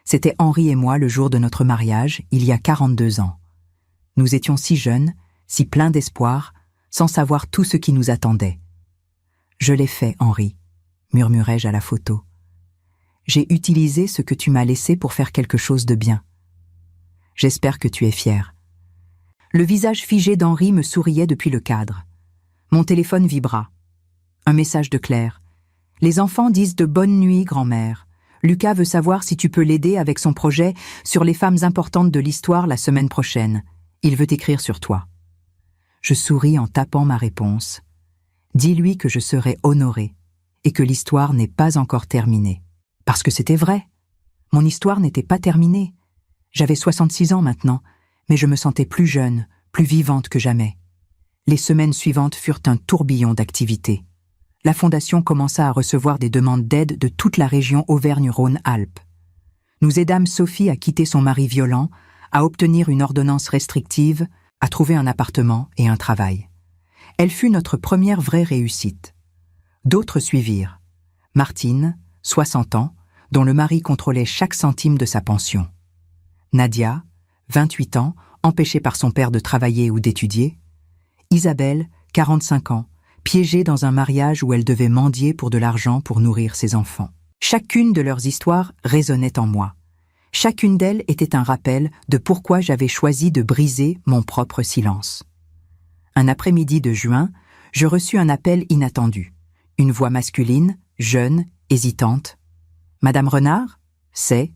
C'était Henri et moi le jour de notre mariage, il y a 42 ans. Nous étions si jeunes, si pleins d'espoir, sans savoir tout ce qui nous attendait. « Je l'ai fait, Henri », murmurai-je à la photo. « J'ai utilisé ce que tu m'as laissé pour faire quelque chose de bien. J'espère que tu es fier. » Le visage figé d'Henri me souriait depuis le cadre. Mon téléphone vibra. Un message de Claire. « Les enfants disent de bonne nuit, grand-mère. Lucas veut savoir si tu peux l'aider avec son projet sur les femmes importantes de l'histoire la semaine prochaine. Il veut écrire sur toi. » Je souris en tapant ma réponse. « Dis-lui que je serai honorée et que l'histoire n'est pas encore terminée. » Parce que c'était vrai. Mon histoire n'était pas terminée. J'avais 66 ans maintenant, mais je me sentais plus jeune, plus vivante que jamais. Les semaines suivantes furent un tourbillon d'activités. La Fondation commença à recevoir des demandes d'aide de toute la région Auvergne-Rhône-Alpes. Nous aidâmes Sophie à quitter son mari violent, à obtenir une ordonnance restrictive, à trouver un appartement et un travail. Elle fut notre première vraie réussite. D'autres suivirent. Martine, 60 ans, dont le mari contrôlait chaque centime de sa pension. Nadia, 28 ans, empêchée par son père de travailler ou d'étudier. Isabelle, 45 ans, piégée dans un mariage où elle devait mendier pour de l'argent pour nourrir ses enfants. Chacune de leurs histoires résonnait en moi. Chacune d'elles était un rappel de pourquoi j'avais choisi de briser mon propre silence. Un après-midi de juin, je reçus un appel inattendu. Une voix masculine, jeune, hésitante. « Madame Renard ? C'est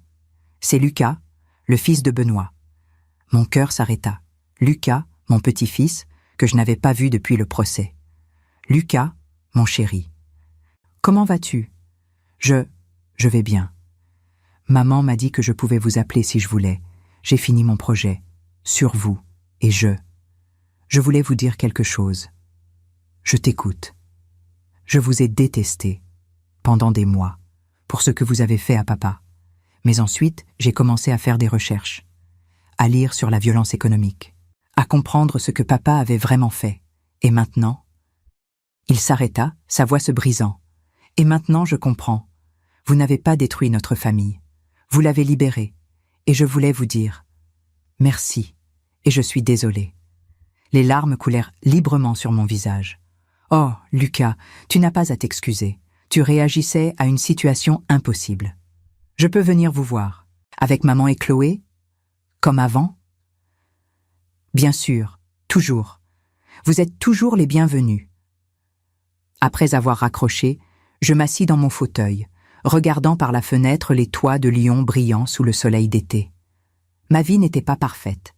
Lucas, le fils de Benoît. » Mon cœur s'arrêta. Lucas, mon petit-fils, que je n'avais pas vu depuis le procès. Lucas, mon chéri. « Comment vas-tu ? » Je vais bien. Maman m'a dit que je pouvais vous appeler si je voulais. J'ai fini mon projet. Sur vous. Et je voulais vous dire quelque chose. Je t'écoute. Je vous ai détesté, pendant des mois, pour ce que vous avez fait à papa. Mais ensuite, j'ai commencé à faire des recherches, à lire sur la violence économique, à comprendre ce que papa avait vraiment fait. Et maintenant... Il s'arrêta, sa voix se brisant. Et maintenant, je comprends. Vous n'avez pas détruit notre famille. Vous l'avez libérée. Et je voulais vous dire merci. Et je suis désolée. Les larmes coulèrent librement sur mon visage. Oh, Lucas, tu n'as pas à t'excuser. Tu réagissais à une situation impossible. Je peux venir vous voir. Avec maman et Chloé? Comme avant? Bien sûr, toujours. Vous êtes toujours les bienvenus. Après avoir raccroché, je m'assis dans mon fauteuil, regardant par la fenêtre les toits de Lyon brillants sous le soleil d'été. Ma vie n'était pas parfaite.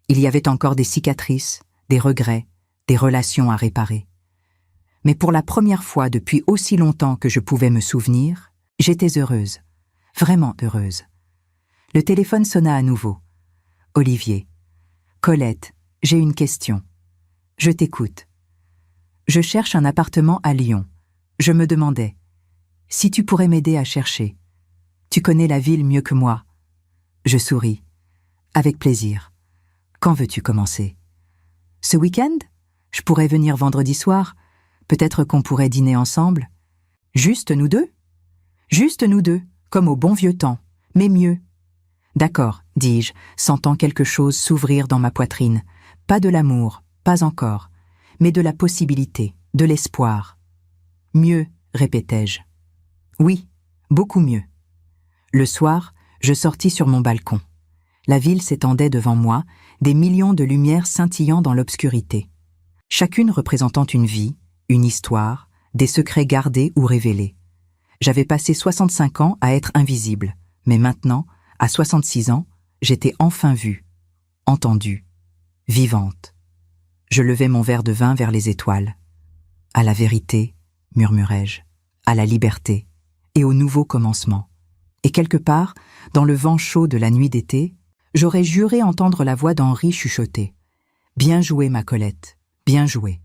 Il y avait encore des cicatrices, des regrets, des relations à réparer. Mais pour la première fois depuis aussi longtemps que je pouvais me souvenir, j'étais heureuse, vraiment heureuse. Le téléphone sonna à nouveau. « Olivier. Colette, j'ai une question. Je t'écoute. Je cherche un appartement à Lyon. Je me demandais, si tu pourrais m'aider à chercher. Tu connais la ville mieux que moi. » Je souris. « Avec plaisir. Quand veux-tu commencer ? Ce week-end ? Je pourrais venir vendredi soir. Peut-être qu'on pourrait dîner ensemble. Juste nous deux ? Juste nous deux, comme au bon vieux temps, mais mieux. D'accord, dis-je, sentant quelque chose s'ouvrir dans ma poitrine. Pas de l'amour, pas encore, mais de la possibilité, de l'espoir. Mieux, répétai-je. Oui, beaucoup mieux. Le soir, je sortis sur mon balcon. La ville s'étendait devant moi, des millions de lumières scintillant dans l'obscurité. Chacune représentant une vie, une histoire, des secrets gardés ou révélés. J'avais passé 65 ans à être invisible, mais maintenant, à 66 ans, j'étais enfin vue, entendue, vivante. Je levai mon verre de vin vers les étoiles. À la vérité, murmurai-je, à la liberté et au nouveau commencement. Et quelque part, dans le vent chaud de la nuit d'été, J'aurais juré entendre la voix d'Henri chuchoter. « Bien joué, ma Colette, bien joué. »